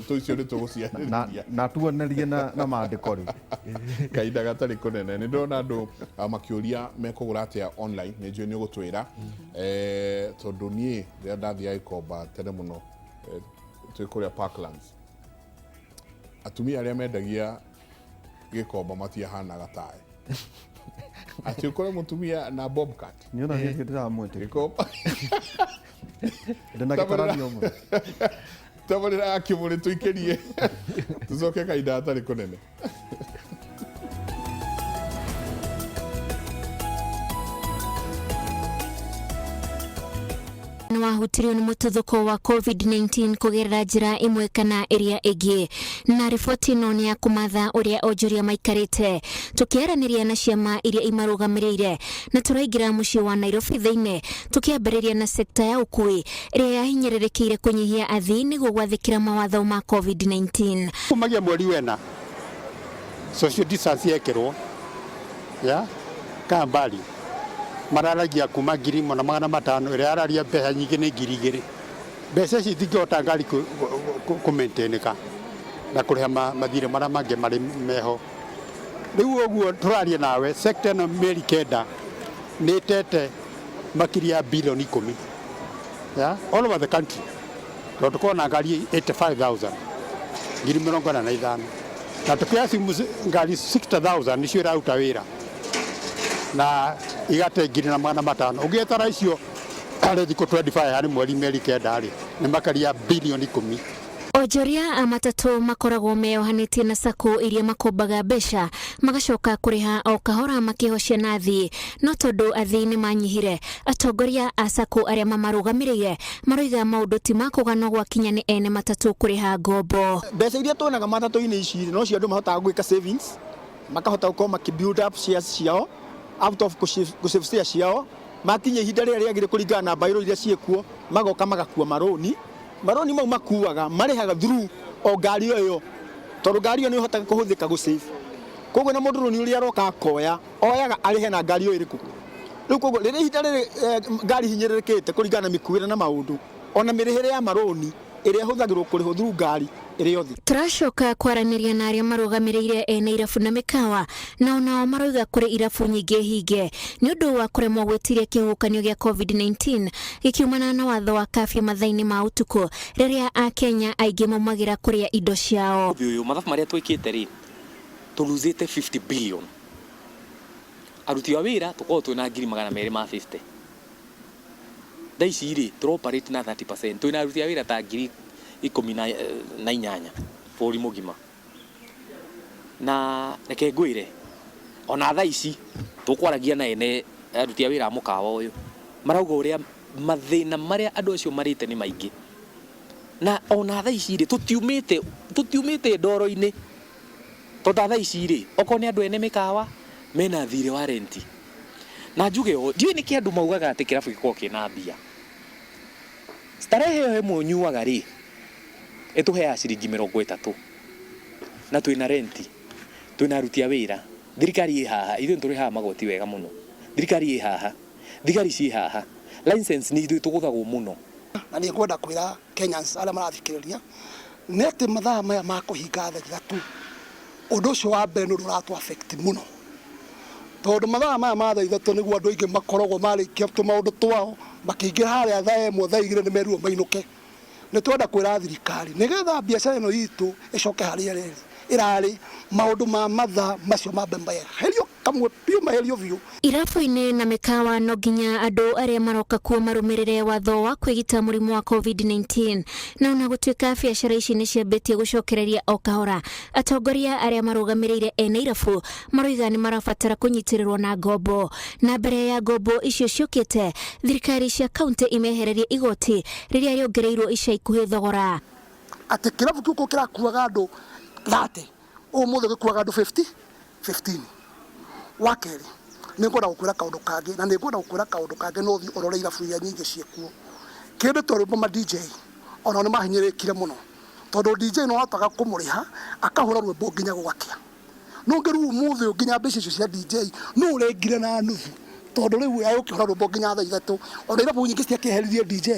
tũicio nĩ tũgũciarĩria na tuonerie na mandĩko rĩu kahinda gatarĩ kũnene nĩ ndĩrona andũ makĩũria mekũgũra atĩa online nĩ njũĩ nĩ ũgũtwĩra tondũ niĩ rĩrĩa ndathiaga Gĩkomba tene mũno twĩ kũrĩa Parklands atumia arĩa mendagia Gĩkomba matiahanaga taĩ atĩ ũkore mũtumia na bobcat niona hĩndĩ ndĩramwĩtĩkia Gĩkomba ndĩna gĩkarario mũno tabarĩra Kĩmũrĩ tũikĩrie tũcoke kahinda gatarĩ kũnene nĩ wahutirio nĩ mũtuthũko wa COVID-19 kũgerera njĩra ĩmwe kana ĩrĩa ĩngĩ na riboti ĩno nĩ ya kũmatha ũrĩa onjoria maikarĩte tũkĩaranĩria na ciama iria imarũgamĩrĩire na tũraingĩra mũciĩ wa Nairobi thĩinĩ tũkĩambĩrĩria na sekta ya ũkui ĩrĩa yahinyĩrĩrĩkĩire kũnyihia athii nĩguo gwathĩkĩra mawatho ma COVID-19 kumagia mweri wena social distance yekĩrwo ya kambali mararagia kuma 1,500 ĩrĩa araria mbeca nyingĩ nĩ 2,000 mbeca ici itingĩhota ngari kũmaintainĩka na kũrĩha mathirĩ marĩa mangĩ marĩ meho rĩu ũguo tũraria nawe sector ĩno mĩeri 9 nĩ ĩtete makĩria bilioni 10 all over the country tondũ tũkorwo na ngari 85,000 45,000 na tũkĩaci ngari 60,000 nĩcio ĩraruta wĩra na igate 1,500 ũngĩetara icio harĩ thikũ 25 harĩ mweri meri 9 rĩ nĩ makaria bilioni 10 Onjoria a matatũ makoragwo meyohanĩtie na sacco iria makombaga mbeca magacoka kũrĩha o kahora makĩhocia na thĩ, no tondũ athii nĩ manyihire, atongoria a sacco arĩa mamarũgamĩrĩire maroiga maũndũ ti ma kũganwo gwakinya nĩ ene matatũ kũrĩha ngombo. Mbeca iria tuonaga matatũ-inĩ ici no cio andũ mahotaga gwĩka savings, makahota gũkorwo build up shares ciao out of gũsave shares ciao, makinya ihinda rĩrĩa rĩagĩrĩire kũringana na bairo iria ciĩkuo magoka magakua maroni mau makuaga marĩhaga through o ngari ĩyo, tondũ ngari ĩyo nĩ ĩhotaga kũhũthĩka gũsave. Koguo na mũndũ rũni ũrĩa aroka akoya oyaga arĩhe na ngari ĩyo ĩrĩkũ. Rĩu koguo rĩrĩa ihinda rĩrĩ ngari hinyĩrĩrĩkĩte kũringana na mĩkuĩre na maũndũ, ona mĩrĩhĩre ya maroni ĩrĩa ĩhũthagĩrwo kũrĩhwo through ngari ĩrĩ yothe. Tũracoka kwaranĩria na arĩa marũgamĩrĩire ene irabu na mĩkawa, nao maroiga kũrĩ irabu nyingĩ hinge nĩ ũndũ wa kũremwo gwĩtiria kĩhuhũkanio gĩa COVID-19 gĩkiumana na watho wa kafyu mathaa-inĩ ma ũtukũ rĩrĩa Akenya aingĩ maumagĩra kũrĩa indo ciao. Mathabu marĩa twĩkĩte rĩ, tũluzĩte 50 billion. Aruti a wĩra tũkorwo twĩna 250. Thaa ici rĩ tũroperate na 30%. Twĩna aruti a wĩra ta 18,000 bũrũri mũgima. Na reke ngwĩre ona thaa ici tũkwaragia na ene aruti a wĩra a mũkawa ũyũ marauga ũrĩa mathĩna marĩa andũ acio marĩte nĩ maingĩ. Na ona thaa ici rĩ tũtiumĩte ndoro-inĩ, tondũ thaa ici rĩ okorwo nĩ andũ ene mĩkawa mena thirĩ wa renti. Na njuge o ndiũĩ nĩkĩ andũ maugaga atĩ kĩrabu gĩkorwo kĩna mbia. Starehe ĩyo ĩmwe nyuaga rĩ ĩtũheaga ciringi 30 na twĩna renti, twĩna aruti a wĩra, thirikari ĩ haha, ithuĩ tũrĩhaga magoti wega mũno, thirikari ĩ haha, thigari ciĩ haha, license nĩ ithuĩ tũgũthagwo mũno. Na nĩ ngwenda kwĩra Kenyans arĩa marathikĩrĩria nĩ atĩ mathaa maya ma kũhinga thaa ithatũ, ũndũ ũcio wa mbere nĩ ũratũ affect mũno, tondũ mathaa maya ma thaa ithatũ nĩguo andũ aingĩ makoragwo marĩkia tũmaũndũ twao makĩingĩra harĩa thaa ĩmwe thaa igĩrĩ nĩ merirwo mainũke. Nĩ twenda kwĩra thirikari nĩgetha biacara ĩno itũ ĩcoke harĩa ĩrarĩ, maũndũ ma mathaa macio mambe maherio kamwe biũ maherio biũ. Irabu-inĩ na mĩkawa no nginya andũ arĩa maroka kuo marũmĩrĩre watho wa kwĩgita mũrimũ wa COVID-19, na ona gũtuĩka biacara ici nĩ ciambĩtie gũcokereria o kahora, atongoria arĩa marũgamĩrĩire ene irabu maroiga nĩ marabatara kũnyitĩrĩrwo na ngombo, na mbere ya ngombo icio ciũkĩte thirikari cia kaunti imehererie igoti rĩrĩa rĩongereirwo ica ikuhĩ thogora. Atĩ kĩrabu kĩu kĩrakuaga andũ 30, ũmũthĩ gĩkuaga andũ 15. Wa kerĩ nĩ ngwenda gũkwĩra kaũndũ kangĩ, na nĩ ngwenda gũkwĩra kaũndũ kangĩ no thiĩ ũrore irabu iria nyingĩ ciĩkuo. Kĩndũ ta rwĩmbo ma DJ ona nĩ mahinyĩrĩkire mũno, tondũ DJ no ahotaga kũmũrĩha akahũra rwĩmbo nginya gwakĩa. No ngĩrĩu ũmũthĩ nginya mbeca icio cia DJ no ũrengire na nuthu, tondũ rĩu agũkĩhũra rwĩmbo nginya thaa ithatũ. Ona irabu nyingĩ ciakĩheririe DJ,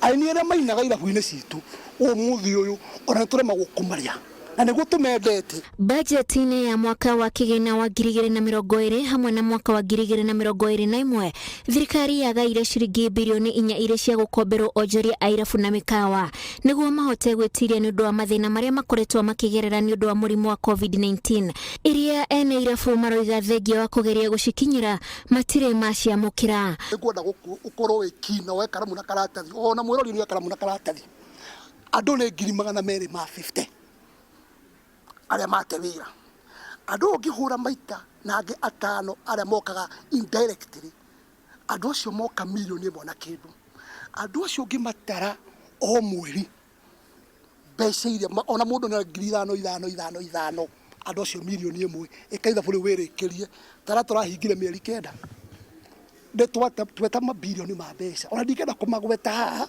aini arĩa mainaga irabu-inĩ citũ ũmũthĩ ũyũ ona tũremagwo kũmarĩa. Na nĩguo tũmendete. Bajeti-inĩ ya mwaka wa kĩgĩna wa 2020 hamwe na mwaka wa 2021 thirikari yagaire ciringi bilioni 4 iria cia gũkomberwo onjoria a irabu na mĩkawa nĩguo mahote gwĩtiria nĩ ũndũ wa mathĩna marĩa makoretwo makĩgerera nĩ ũndũ wa mũrimũ wa COVID-19 iria ene irabu maroiga thengia wa kũgeria gũcikinyĩra matirĩ maciamũkĩra. Nĩngwenda ũkorwo wĩ kina woe karamu na karatathi, ona mwĩrori nĩ karamu na karatathi. Andũ nĩ 250 arĩa mate wĩra. Andũ ũngĩhũra maita na angĩ 5 arĩa mokaga indirectly, andũ acio moka milioni 1 na kĩndũ. Andũ acio ũngĩmatara o mweri mbeca iria ona mũndũ na 5,500 andũ acio milioni 1 ĩkaitha bũrĩ wĩrĩkĩrie tara tũrahingire mĩeri 9 tweta mabilioni ma mbeca. Ona ndingĩenda kũmagweta haha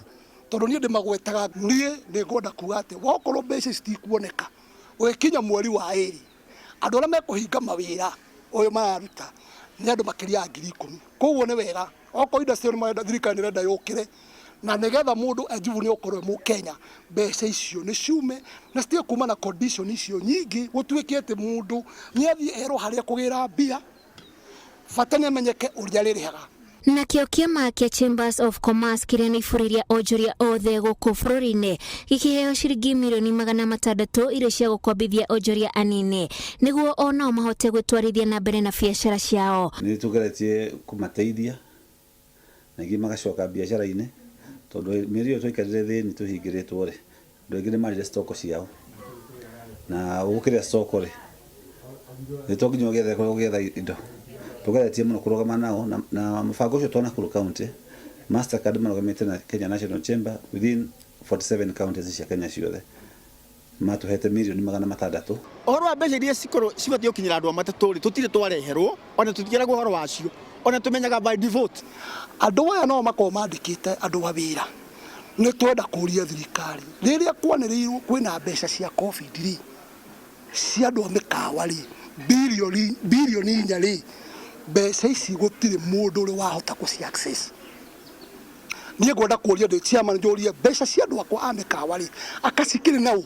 tondũ niĩ ndĩmagwetaga, niĩ nĩ ngwenda kuga atĩ wokorwo mbeca citikuoneka ũgĩkinya mweri wa 2 andũ arĩa mekũhinga mawĩra ũyũ mararuta nĩ andũ makĩria 10,000. Koguo nĩ wega okorwo industry nĩ thirikari nĩrenda yũkĩre na nĩgetha mũndũ ajivu nĩ okorwo Mũkenya, mbeca icio nĩ ciume na citige kuma na condition icio nyingĩ gũtuĩke atĩ mũndũ nĩ athiĩ erwo harĩa kũgĩra mbia, bata nĩ amenyeke ũrĩa rĩrĩhaga. Nakĩo kĩama kĩa Chambers of Commerce kĩrĩa nĩ ibũrĩria onjoria othe gũkũ bũrũri-inĩ gĩkĩheo ciringi milioni 600 iria cia gũkombithia onjoria anini nĩguo onao mahote gwĩtwarithia na mbere na biacara ciao. Nĩ tũgeretie kũmateithia na ingĩ magacoka biacara-inĩ tondũ mĩeri ĩyo twaikarire thĩinĩ tũhingĩrĩtwo rĩ ndwegire marire stoko ciao na ukire stoko ri nitokinyo getha indo tugeretie muno kurugama nao na mfango ucio twana kuru county Mastercard marugamite na Kenya National Chamber within 47 counties cia Kenya ciothe matuhete milioni 600 Ohoro wa mbeca iria cibatie gukinyira andu amataturi tutire twareherwo ona tutigeraga ohoro wacio ona tumenyaga by default andu aya no makoo mandikite andu wa wira ni twenda kuria thirikari riria kwaniriirwo kwina mbeca cia covid ri cia andu amikawa ri bilioni 4 ri mbeca ici gutire mundu uri wahota kuci access niĩ ngwenda kũria ndĩ chairman njũrie mbeca cia andũ akwa a mĩkawa rĩ akacikĩrĩ nau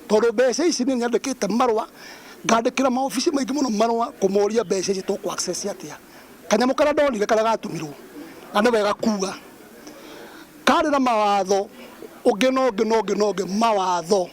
tondũ mbeca ici nĩ nyandĩkĩte marũa ngandĩkĩra maobici maingĩ mũno marũa kũmoria mbeca ici tũkũ access atĩa kanyamũ karĩa ndonire karĩa gatumirwo na nĩ wega kuga karĩ na mawatho ũngĩ mawatho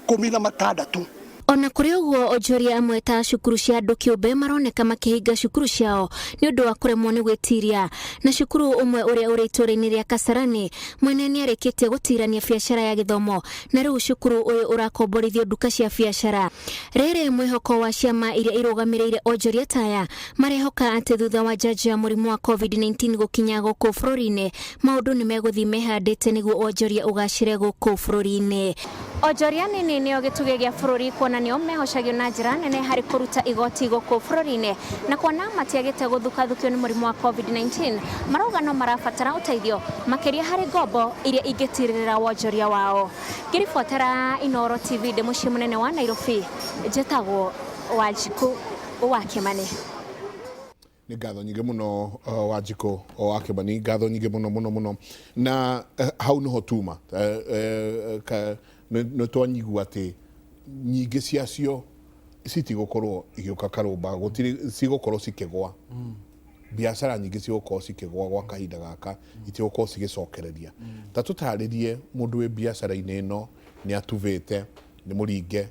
16 Ona kuri uguo onjoria amwe ta cukuru cia andu kiumbe maroneka makihinga cukuru ciao ni undu wa kuremwo ni gwitiria na cukuru umwe uria uri itũra-inĩ ria Kasarani mwene ni arikitie gutirania biacara ya githomo na riu cukuru uyu urakomborithio duka cia biacara riri mwihoko wa ciama iria irugamiriire onjoria taya marehoka ati thutha wa jaji ya murimu wa COVID-19 gukinya guku bururi-ini maundu ni meguthii mehandite niguo onjoria ugacire guku bururi-ini onjoria nini nio gituge gia bururi kuona nio mehocagio na njira nene hari kuruta igoti guku bururi-ini na kuona matiagite guthukathukio ni murimu wa COVID-19 marauga no marabatara uteithio makiria hari ngombo iria ingitirira wonjoria wao ngiribotera Inoro TV de muciĩ munene wa Nairobi njĩtagwo Wanjiku wa Kimani nĩ ngatho nyingĩ mũno Wanjiku wa Kimani ngatho nyingĩ mũno na hau nĩho tuma nĩ twanyigua atĩ nyingĩ ciacio citigũkorwo igĩũka karũmba gũtirĩ cigũkorwo cikĩgwa biacara nyingĩ cigũkorwo cikĩgwa gwa kahinda gaka itigũkorwo cigĩcokereria ta tũtarĩrie mũndũ wĩ biacara-inĩ ĩno nĩ atuvĩte nĩ mũringe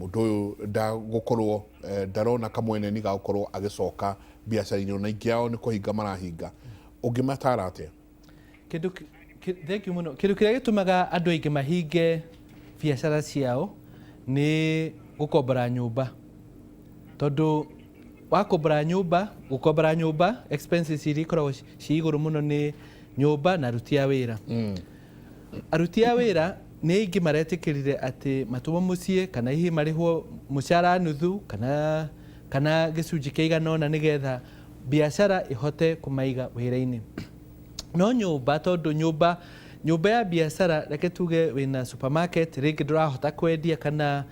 mũndũ ũyũ ndagũkorwo ndarona kamweneni ga gũkorwo agĩcoka biacara-inĩ ona ingĩ yao nĩ kũhinga marahinga ũngĩmatara atĩa kĩndũ kĩrĩa gĩtũmaga andũ aingĩ mahinge biacara ciao ni gukombora nyumba tondu gukombora nyumba expenses iria ikoragwo ci iguru muno ni nyumba na aruti a wira aruti a wira ni aingĩ maretikirire ati matũmwo muciĩ kana hihi marĩhwo mũcara nuthu kana gĩcunjĩ kĩigana ũna nĩgetha biacara ihote kũmaiga wĩra-inĩ no nyumba tondu nyumba ya biacara reke tuge wina supermarket rĩngĩ ndũrahota kwendia kana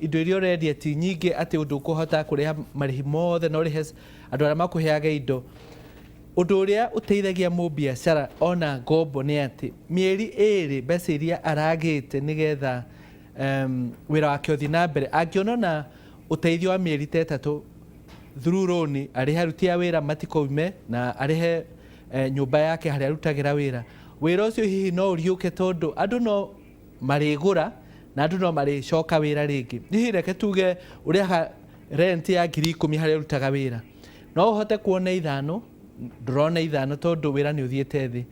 indo iria ũrendia ti nyingĩ atĩ ũndũ ũkũhota kũrĩha marĩhi mothe na ũrĩhe andũ arĩa makũheaga indo ũndũ ũrĩa ũteithagia mũbiacara ona ngombo nĩ atĩ mĩeri 2 mbeca iria aragĩte nĩgetha wĩra wake ũthiĩ na mbere angĩona na ũteithio wa mĩeri 3 through loan arĩhe aruti a wĩra matikoime na arĩhe nyumba yake harĩa arutagĩra wĩra ũcio hihi no ũriũke tondu andũ no marĩgũra na andũ no marĩcoka wĩra rĩngĩ hihi reke tuge ũrĩaga rent ya 10,000 harĩa ũrutaga wĩra no ũhote kuona 5 ndũrona 5 tondu wĩra nĩ ũthiĩte thĩ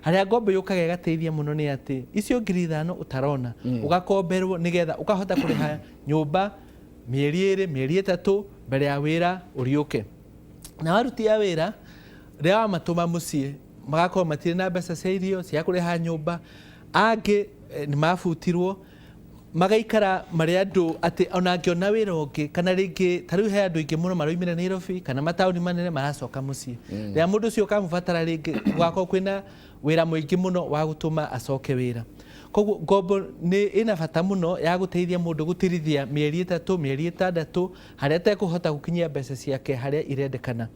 harĩa ngombo yũkaga ĩgateithia mũno nĩ atĩ icio 5,000 ũtarona ũgakomberwo nĩgetha ũkahota kũrĩha nyũmba mĩeri 2 mĩeri 3 mbere ya wĩra ũriũke na aruti a wĩra rĩrĩa wamatũma mũciĩ magakorwo matirĩ na mbeca cia irio cia kũrĩha nyũmba angĩ nĩ mabutirwo magaikara marĩ andũ atĩ ona angĩona wĩra ũngĩ kana rĩngĩ ta rĩu he andũ aingĩ mũno maroimire Nairobi kana mataũni manene maracoka mũciĩ rĩrĩa mũndũ ũcio ũkamũbatara rĩngĩ gũgakorwo kwĩna wĩra mũingĩ mũno wa gũtũma acoke wĩra koguo ngombo nĩ ĩna bata mũno ya gũteithia mũndũ gũtirithia mĩeri 3 mĩeri 6 harĩa atekũhota gũkinyia mbeca ciake harĩa irendekana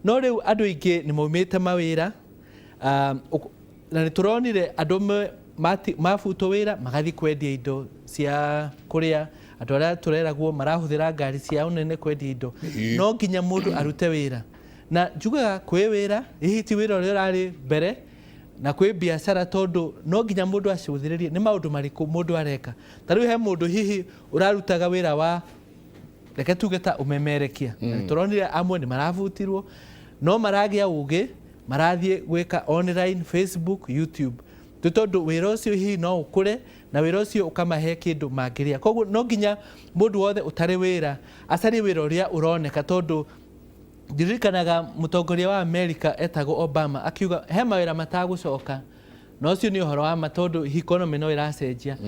no rĩu andũ aingĩ nĩ maumĩte mawĩra na nĩ tũronire andũ mabutwo wĩra magathiĩ kwendia indo cia kũrĩa andũ arĩa tũreragwo marahũthĩra ngari ciao nene kwendia indo no nginya mũndũ arute wĩra na njugaga kwĩ wĩra hihi ti wĩra ũrĩa ũrarĩ mbere na kwĩ biacara tondu no nginya mũndũ acũthĩrĩrie nĩ maũndũ marĩkũ mũndũ areka ta rĩu he mũndũ hihi ũrarutaga wĩra wa reke tuge ta ũmemerekia tũronire amwe nĩ marabutirwo no maragĩa ũgĩ marathiĩ gwĩka online Facebook YouTube tondu wira ucio hihi no ukure na wira ucio ukamahe kindu mangiria koguo no nginya mundu wothe utari wira acari wira uria uroneka tondu ndirikanaga mutongoria wa America etagwo Obama akiuga he mawira matagucoka no cio ni uhoro wa matondu economy no iracenjia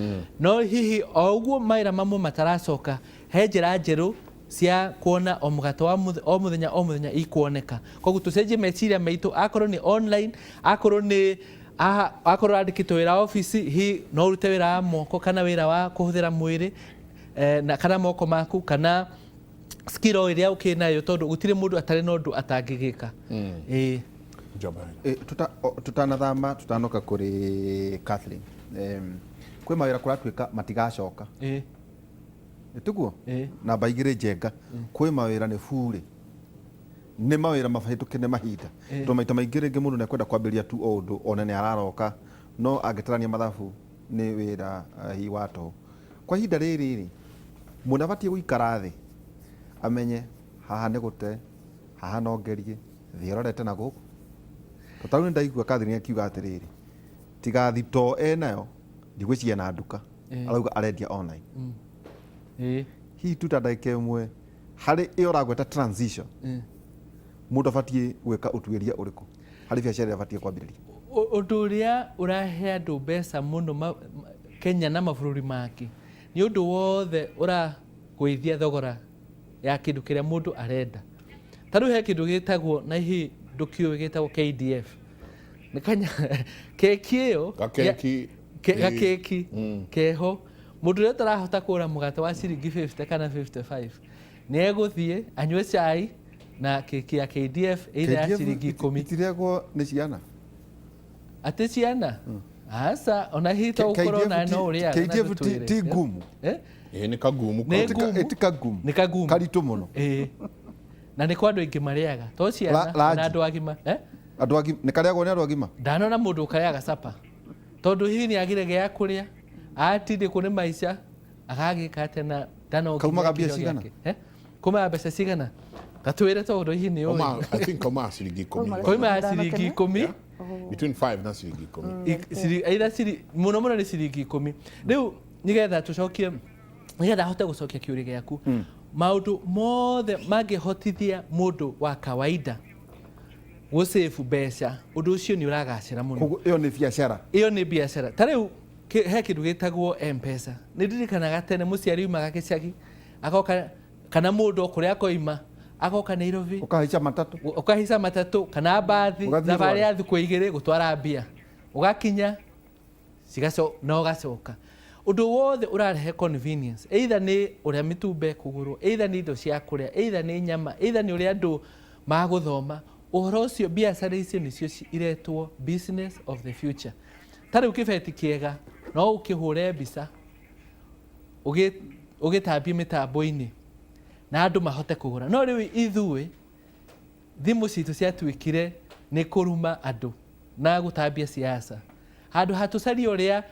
no hihi o uguo mawira mamwe mataracoka he njira njeru cia kuona o mugato wa o muthenya ikuoneka koguo tucenjie meciria maitu akorwo ni online akorwo ni akorwo andikitwo wira office hi no urute wira wa moko kana wira wa kuhuthira mwiri na kana moko maku kana skill iria ukinayo tondu gutire mundu atari no ndu atangigika tutanathama tutanoka kuri Catherine kwi mawira kuratuika matigacoka nituguo na baigire njenga kwi mawira ni bure ni mawira mabahituke ni mahinda to maita maingire ringi mundu nekwenda kwambiria tu undu ona ni araroka no agitarania mathabu ni wira hi wato kwa hinda riri mundu abatie guikara thi amenye haha ni gute haha no ngerie thi rorete na guku tataru ni ndaigua Catherine akiuga atiriri tiga thito enayo ndigwiciria na nduka arauga arendia online hi tutandike mwe hari iyo ragweta transition mundu abatie gwika utuiria uriku hari biacara abatie kwambiriria undu uria urahe andu mbeca muno Kenya na mabũrũri mangĩ ni undu wothe uragwithia thogora ya kindu kiria mundu arenda taru he kindu gitagwo na hi ndukio gitagwo KDF ni kanya keki iyo keki keho mundu uria tarahota kura mugate wa ciringi 50 kana 55 ni eguthie anywe cai na keki ya KDF ile ya ciringi 10 itirego ni ciana ate ciana asa ona hito corona no uria KDF ti gumu ni kagumu ni kagumu karitu muno na ni kwa andu ingi mariaga to ciana na andu agima andu agima ni kariagwo ni andu agima ndanona mundu kariaga capa tondu hihi ni agire gya kuria atinde kuni maica agagika tena dano kaumaga bia cigana kuma mbeca cigana tatuire tondu hihi ni I think koma ciringi 10 koma ciringi 10 between 5 na ciringi 10 either muno ni ciringi 10 riu nigetha tucokie nigetha hote gucokia kiuri giaku maundu mothe mangihotithia mundu wa kawaida gusave mbeca undu ucio ni uragacira muno iyo ni biacara tariu he kindu gitagwo M-Pesa ni ndirikanaga tene muciari umaga gicagi agoka kana mundu kuria koima agoka Nairobi ukahica matatu kana bathi na bari ya thiku igiri gutwara mbia ugakinya cigaco no gacoka undu wothe urarehe convenience either ni uria mitumba kuguru either ni indo cia kuria either ni nyama either ni uria andu maguthoma uhoro ucio biacara icio nicio iretwo business of the future tari kibeti kiega no ukihure mbica ugitambia mitambo-ini na andu mahote kugura no riu ithui thimu citu ciatuikire ni kuruma andu na gutambia siasa handu hatucari uria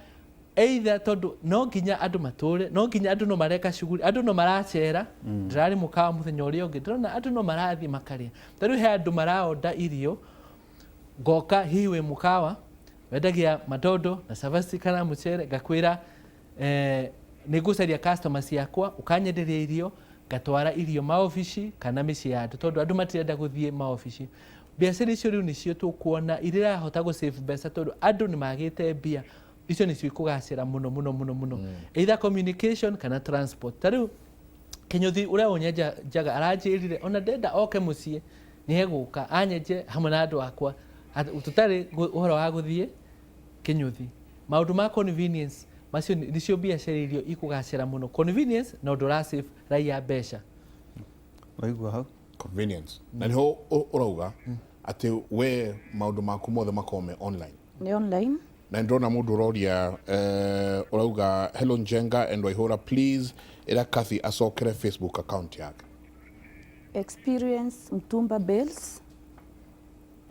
either tondu no nginya andu mature no nginya andu no mareka shughuli andu no maracera ndirari mukawa muthenya uria ungi ndirona andu no marathi makaria tariu he andu maraoda irio ngoka hiwe mukawa wendagia madodo na savasi kana mucere ngakwira nigucaria customers yakwa ukanyenderia irio ngatwara irio maofici kana micii ya andu tondu andu matirenda guthie maofici biacara icio riu nicio tukuona irirahota gusave mbeca tondu andu ni magite mbia icio nicio ikugacira muno either communication kana transport tariu Kinyuthi uria unyenjaga aranjirire ona ndenda oke mucii ni heguka anyenje hamwe na andu akwa tutari uhoro wa guthie Kinyuthi maundu ma convenience macio nicio biacara irio ikugacira muno convenience na undu ra save raia mbeca waigua hau convenience na niho urauga ati we maundu maku mothe makome online ni online na ndona mundu uroria urauga hello Njenga and Waihura please ira Kathy acokere Facebook account yake experience mtumba bells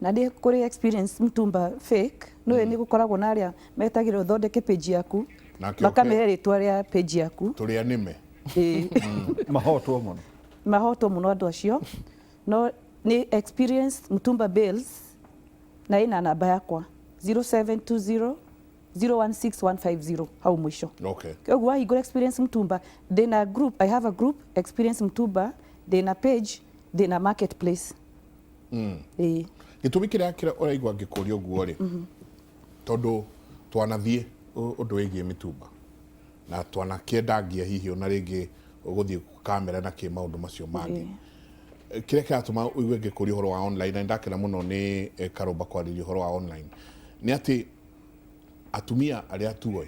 na ndi kuri experience mtumba fake no ni gukoragwo na aria metagire uthondeke page yaku bakamehe ritwa ria page yaku turia nime mahotwo muno andu acio no ni experience mtumba bells na ina namba yakwa 0720 016150 hau mwisho. Okay. Koguo wahingũra experience mtumba ndĩna group, I have a group experience mtumba, ndĩna page, ndĩna marketplace. Gĩtũmi kĩrĩa ũraigua ngĩkũria ũguo rĩ tondũ twanathiĩ ũndũ wĩgiĩ mĩtumba na twanakĩendangia hihi ona rĩngĩ ũgũthiĩ kamera na kĩ maũndũ macio mangĩ kĩrĩa kĩratũma ũigue ngĩkũria ũhoro wa online na ndakena mũno nĩ Karũmba kwarĩria ũhoro wa online nĩ atĩ atumia arĩa tuoĩ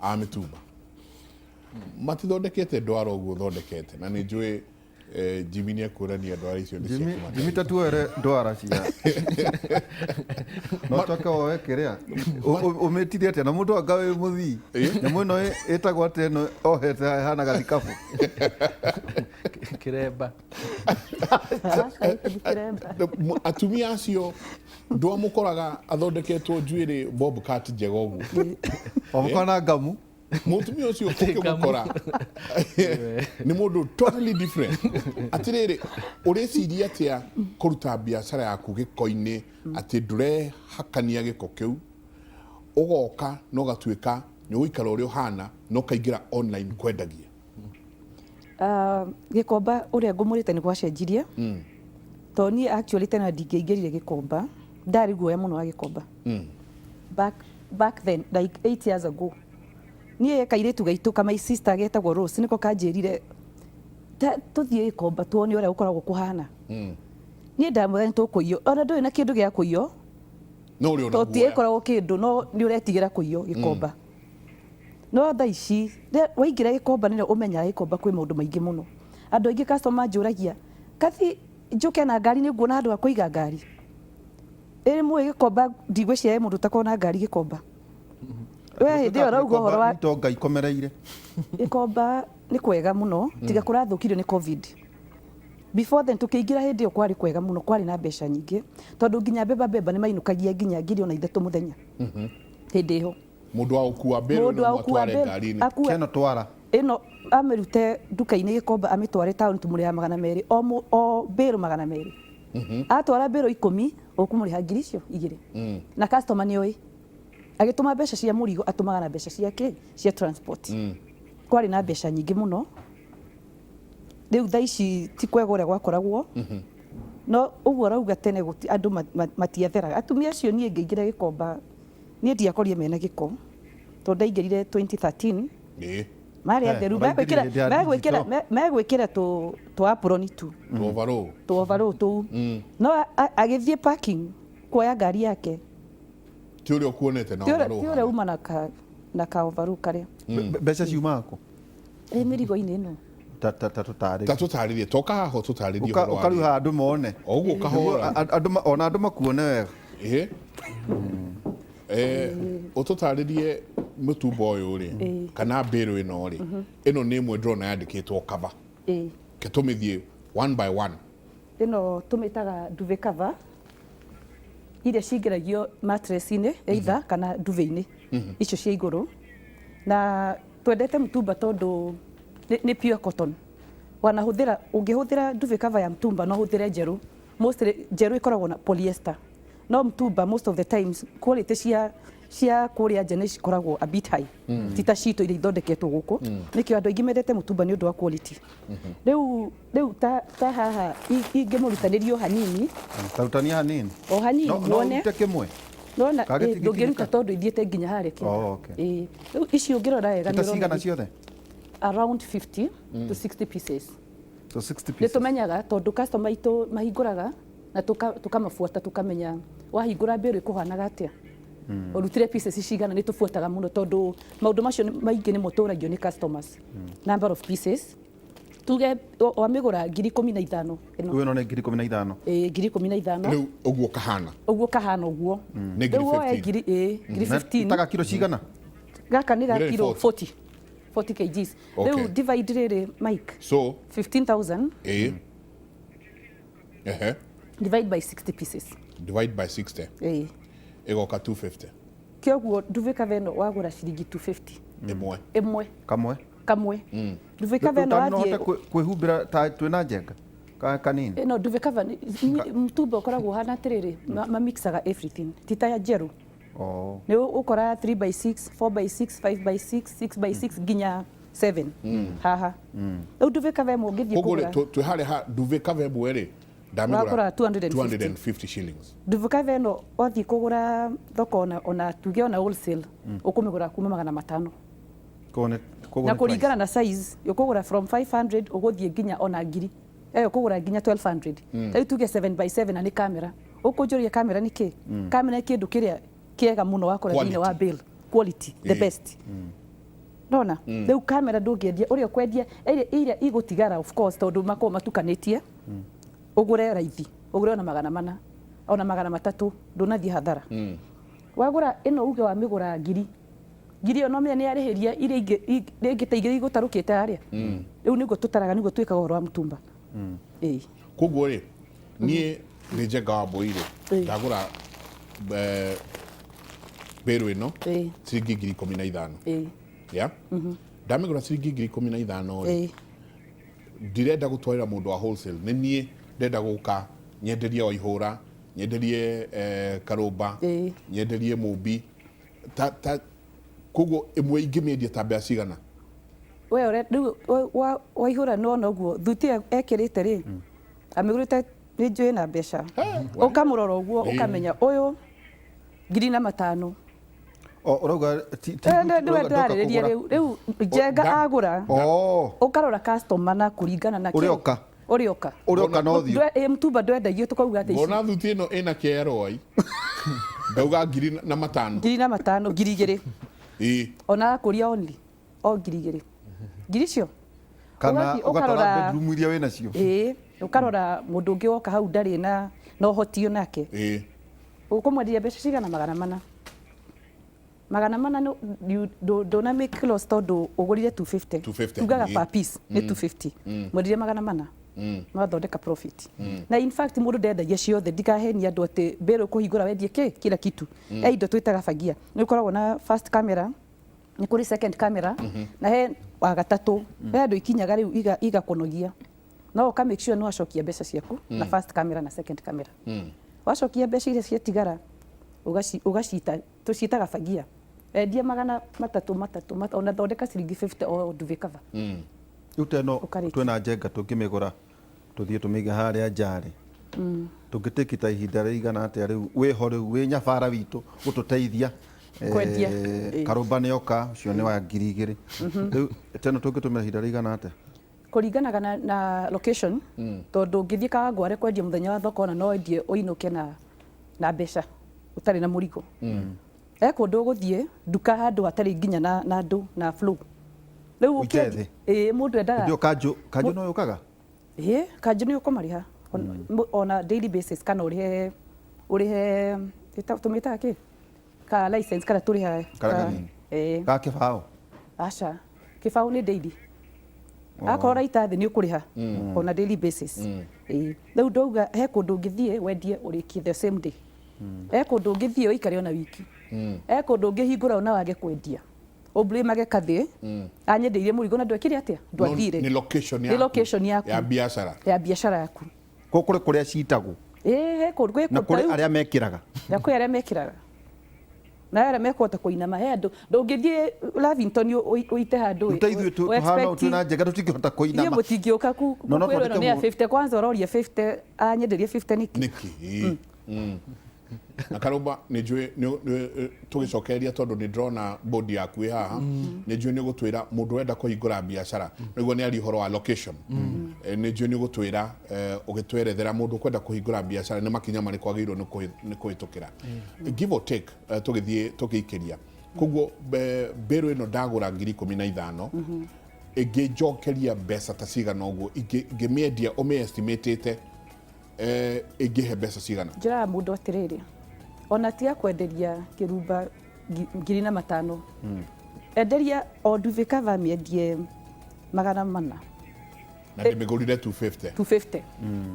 a mĩtumba matithondekete ndwara ũguo thondekete na nĩ njũĩ Jimmy nĩ akũrania ndwara icio nĩ cia Jimmy tatuere ndwara cia no toka oe kĩrĩa ũmĩtithia atĩa na mũndũ anga wĩ mũthii nyamũ ĩno ĩtagwo atĩa ĩno ohete hana gathikabu kĩremba atumia acio ndwamũkoraga athondeketwo njuĩrĩ bobcat njega ũguo wamũkona ngamu mũtumia ũcio ũkĩmũkora nĩ mũndũ totally different atĩrĩrĩ ũreciria atĩa kũruta biacara yaku gĩko-inĩ atĩ ndũrehakania gĩko kĩu ũgoka na ũgatuĩka nĩ ũgũikara ũrĩa ũhana na ũkaingĩra online kwendagia gĩkomba ũrĩa ngũmũrĩte nĩ gwacenjirie tondũ niĩ actually tena ndingĩaingĩrire gĩkomba ndarĩ guoya mũno wa gĩkomba back then like 8 years ago niĩ kairĩtu gaitũ ka my sister getagwo Rose nĩko kanjĩrire tũthiĩ gĩkomba tuone ũrĩa gũkoragwo kũhana niĩ ndamwĩra nĩ tũkũiywo ona ndũrĩ na kĩndũ gĩa kũiywo no ũrĩ ona tũtiĩkoragwo kĩndũ no nĩ ũretigĩra kũiywo gĩkomba no thaa ici waingĩra gĩkomba nĩ ũmenyaga gĩkomba kwĩ maũndũ maingĩ mũno andũ aingĩ customer njũragia kathi njũke na ngari nĩ nguona handũ ha kũiga ngari ĩrĩ mũĩ gĩkomba ndigwĩciria mũndũ utakorwo na ngari gĩkomba we hĩndĩ ĩyo rauga ũhoro wa itonga ikomereire gĩkomba nĩ kwega mũno tiga kũrathũkirio nĩ covid before then tukĩingĩra hĩndĩ ĩyo kwarĩ kwega mũno kwarĩ na mbeca nyingĩ tondũ nginya beba nĩ mainũkagia nginya ngiri ona 3 mũthenya hĩndĩ ĩyo mũndũ wa gũkua mbere no atware ngari-inĩ keno twara ĩno amĩrute nduka-inĩ gĩkomba amĩtware taũni tũmũrĩha 200 o mbĩrũ 200 atwara mbĩrũ 10 ũkũmũrĩha ngiri icio 2 na customer nĩ oĩ agĩtũma mbeca cia mũrigo atũmaga na mbeca cia kĩ cia transport kwarĩ na mbeca nyingĩ mũno rĩu thaa ici ti kwega ũrĩa gwakoragwo no ũguo rauga tene andũ matiatheraga atumia acio niĩ ngĩingĩra gĩkomba niĩ ndiakorire mena gĩko tondũ ndaingĩrire 2013 marĩ atheru megwĩkĩra tũ apron tu tũ overall tũu no agĩthiĩ parking kuoya ngari yake ti ũrĩa ũkuonete na overall ti ũrĩa uma na ka overall karĩa mbeca ciumaga kũ mĩrigo-inĩ ĩno ta tũtarĩrie toka haho tũtarĩrie ũkaruha andũ mone ũguo kahora ona andũ makuone wega ũtũtarĩrie mũtumba ũyũ rĩ kana mbĩrũ ĩno rĩ ĩno nĩ ĩmwe ndĩrona yandĩkĩtwo cover ke tũmĩthiĩ one by one ĩno tũmĩtaga duvet cover iria cingĩragio mattress-inĩ either kana duvet-inĩ icio cia igũrũ na twendete mtumba tondũ nĩ pure cotton wanahũthĩra ũngĩhũthĩra duvet cover ya mtumba no hũthĩre njerũ mostly njerũ ĩkoragwo na polyester no mtumba most of the times quality cia kũrĩa nja nĩ cikoragwo a bit high ti ta cito iria ithondeketwo gũkũ nĩkĩo andũ aingĩ mendete mtumba nĩ ũndũ wa quality rĩu ta haha ingĩmũrutanĩrio hanini tarutania hanini o hanini muone no kĩmwe nona ndũngĩruta tondũ ithiĩte nginya harĩa kĩo rĩu ici ũngĩrora wega nĩ cigana ciothe around 50 to 60 pieces so 60 pieces nĩ tũmenyaga tondũ customer aitũ mahingũraga na tũkamabuata tũkamenya wahingũra mbĩrũ ĩkũhanaga atĩa ũrutire pieces cigana nĩ tũbuataga mũno tondũ maũndũ macio maingĩ nĩ mũtũragio nĩ customers number of pieces tuge wamĩgũra 15,000 ĩno nĩ 15,000 15,000 rĩu ũguo kahana ũguo nĩ ngiri 15 taka kilo cigana gaka nĩ ga kilo 40 kgs rĩu divide rĩrĩ Mike so 15,000 divide by 60 pieces divide by 60 ĩgoka 250 kĩoguo duvet cover ĩno wagũra ciringi 250 ĩmwe kamwe duvet cover ĩno wathiĩ kwĩhumbĩra ta twĩna njenga kanini no duvet cover mtumba ũkoragwo hana atĩrĩrĩ mamixaga everything ti ta njerũ nĩ ũkora 3x6 4x6 5x6 6x6 nginya 7 haha rĩu duvet cover ĩmwe ũngĩthiĩ kũgũra twĩ harĩa ha duvet cover ĩmwe rĩ ndamĩgũra 250 shillings duvet cover ĩno wathiĩ kũgũra thoko ona tuge ona wholesale ũkũmĩgũra kuma 500 na kũringana na size ũkũgũra from 500 ũgũthiĩ nginya ona ngiri ũkũgũra nginya 1200 rĩu tuge 7x7 na nĩ kamera ũkũnjũria kamera nĩ kĩ kamera nĩ kĩndũ kĩrĩa kĩega mũno wakora thĩinĩ wa bill quality the best ndona rĩu kamera ndũngĩendia ũrĩa ũkwendia iria igũtigara of course tondũ makorwo matukanĩtie ũgũre raithi ũgũre ona 400 ona 300 ndũnathiĩ hathara wagũra ĩno uge wa mĩgũra ngiri ĩyo no menya nĩ yarĩhĩria iria ingĩ ta igĩrĩ igũtarũkĩte harĩa rĩu nĩguo tũtaraga nĩguo twĩkaga ũhoro wa mĩtumba koguo rĩ niĩ nĩ Njenga wa Mbũirĩ ndagũra mbĩrũ ĩno ciringi 15,000 ya ndamĩgũra ciringi 15,000 rĩ ndirenda gũtwarĩra mũndũ wa wholesale nĩ niĩ ndenda gũka nyenderie Waihũra nyenderie Karũmba nyenderie Mũmbi koguo ĩmwe ingĩmĩendia ta mbeca cigana we rĩu Waihũra nona ũguo thuti ekĩrĩte rĩ amĩgũrĩte nĩ njũĩ na mbeca ũkamũrora ũguo ũkamenya ũyũ 5,000 ũrauga ndĩrarĩrĩria rĩu Njenga agũra ũkarora customer na kũringana na ũrĩoka no thiũ mtumba ndwendagio tũkauga atĩ bona thuti ĩno ĩna kero ai ndauga 5,000 2,000 ona akũria only o 2,000 ngiri cio kana ũgatwara bedroom iria wĩna cio ũkarora mũndũ ũngĩ woka hau ndarĩ na ũhoti onake ũkũmwenderia mbeca cigana 400 ndũna make loss tondũ ũgũrire 250 tugaga per piece nĩ 250 mwenderie 400 mathondeka profit na in fact mũndũ ndendagia ciothe ndikahenia andũ atĩ mbere kũhingũra wendie kila kitu indo twĩtaga bagia nĩ ũkoragwo na first camera nĩ kũrĩ second camera na he wa gatatũ he andũ ikinyaga rĩu igakũnogia no ũka make sure nĩ wacokia mbeca ciaku na first camera na second camera wacokia mbeca iria ciatigara ũgacita tũciĩtaga bagia endia 300 ona thondeka ciringi 50 o duvet cover rĩu teno twĩna Njenga tũngĩmĩgũra tũthiĩ tũmĩige harĩa njarĩ tũngĩtĩkita ihinda rĩigana atĩa rĩu wĩho rĩu wĩ nyabara witũ gũtũteithia kwendia Karũmba nĩoka ũcio nĩ wa 2,000 rĩu teno tũngĩtũmĩra ihinda rĩigana atĩa kũringanaga na location tondũ ũngĩthiĩ Kawangware kwendia mũthenya wa thoko na no endie ũinũke na mbeca ũtarĩ na mũrigo kũndũ ũgũthiĩ nduka handũ hatarĩ nginya na andũ na flow rĩu mũndũ endaga ndio kanjũ no yũkaga kanjũ nĩ ũkũmarĩha ona daily basis kana ũrĩhe tũmĩtaga kĩ ka license kana tũrĩha ka kĩbaũ aca kĩbaũ nĩ daily akorwo itathi nĩ ũkũrĩha ona daily basis rĩu ndauga he kũndũ ũngĩthiĩ wendie ũrĩkie the same day he kũndũ ũngĩthiĩ ũikare ona wiki he kũndũ ũngĩhingũra ona wage kwendia ũblĩmage kathĩ anyendeirie mũrigo na ndwekire atĩa ndwathire nĩ location yaku ya biacara yaku kũrĩ kũrĩa citagwo na kũrĩ arĩa mekĩraga na arĩa mekũhota kũinama he andũ ndũngĩthiĩ Lavington ũite handũ twĩna Njenga tũtingĩhota kũinama mũtingĩũka kwĩrwo ĩno nĩ ya 50 kwanza ũroria 50 anyenderie 50 nĩkĩ na Karũmba nĩ njũĩ tũgĩcokereria tondũ nĩ ndĩrona bodi yaku ĩ haha nĩ njũĩ nĩ gũtwĩra mũndũ wenda kũhingũra biacara nĩguo nĩ ari ũhoro wa location nĩ njũĩ nĩ gũtwĩra ũgĩtwerethera mũndũ kwenda kũhingũra biacara nĩ makinya marĩkũ agĩrĩirwo nĩ kũhĩtũkĩra give or take tũgĩthiĩ tũgĩikĩria koguo mbĩrũ ĩno ndagũra 15,000 ĩngĩnjokeria mbeca ta cigana ũguo ingĩmĩendia ũmĩ-estimatĩte ĩngĩhe mbeca cigana njĩraga mũndũ atĩrĩrĩ ona tiga kwenderia kĩrumba 5,000 enderia o duvet cover mĩendie 400 na ndĩmĩgũrire 250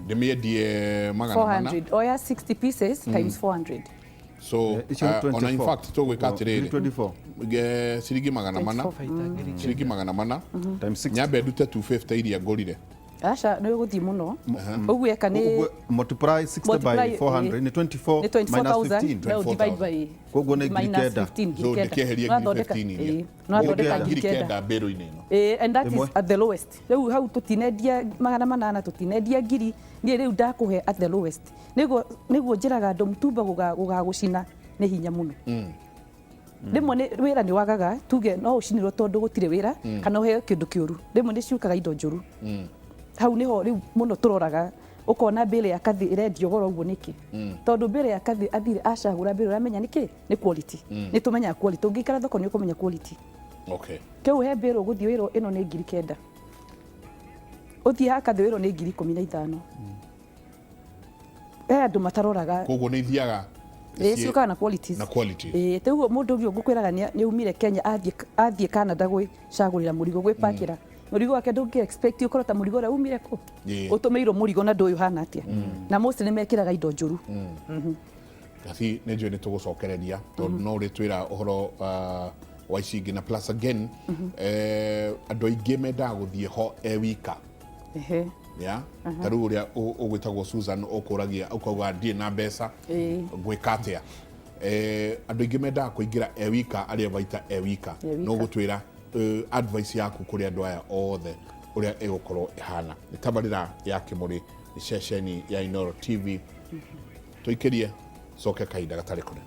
ndĩmĩendie 400 oya 60 pieces times 400 so ona in fact tũgwĩka atĩrĩrĩ ciringi 400 nyambe ndute 250 iria ngũrire aca nä gå thiä må no å guo eka nä multiply 60 by 400 ni 24 minus 15 koguo ni ngiri kenda so nä kä eheria ngiri 15 no ngiri kenda mbärå-inä ĩno and that is at the lowest rä u hau tå tinendia 800 tå tinendia ngiri niä rä u ndakå he at the lowest nä guo njä raga andå mtumba gå gagå cina nä hinya må no rĩmwe wä ra nä wagaga tuge no å cinä rwo tondå gå tirä wä ra kana å heo kä ndå kä å ru rĩmwe nä ciukaga indo njå ru hau nä ho rä u må no tå roraga å kona mbä ya kathä ä rendio goro å guo nä kä tondå mbä ya kathä athire acagå ra mbä ä ramenya nä kä nä quality nä tå menyaga quality å ngä ikara thoko nä å kå menya quality kä u he mbä rå gå thiä wä rwo ä no nä ngiri kenda å thiä ha kathä wä rwo nä ngiri 15 he andå mataroraga koguo nä ithiaga ciukaga na qualities tä u må ndå å ngä å ngå kwä raga nä umire Kenya athiä Canada gwä cagå rä ra må rigo gwä pakä ra må rigo wake ndå ngä expect å korwo ta må rigo å rä a umire kå å tå mä irwo må rigo na ndå å yå hana atä na most nä mekä raga indo njå ru gathi nä njå nä tå gå cokereria tondå no rä twä ra å horo wa ici ingä na plus again andå aingä mendaga gå thiä ho ewika ya ta rä u å rä a å gwä tagwo Susan å kå ragia å kauga ndiä na mbeca gwä ka atä a andå aingä mendaga kå ingä ra ewika arä a baita ewika no gå twä ra advice yaku kuri andu aya othe uria igukorwo ihana ni tabarira ya Kũmũrĩ ni ceceni ya Inooro TV tuikirie coke kahinda gatari kunene.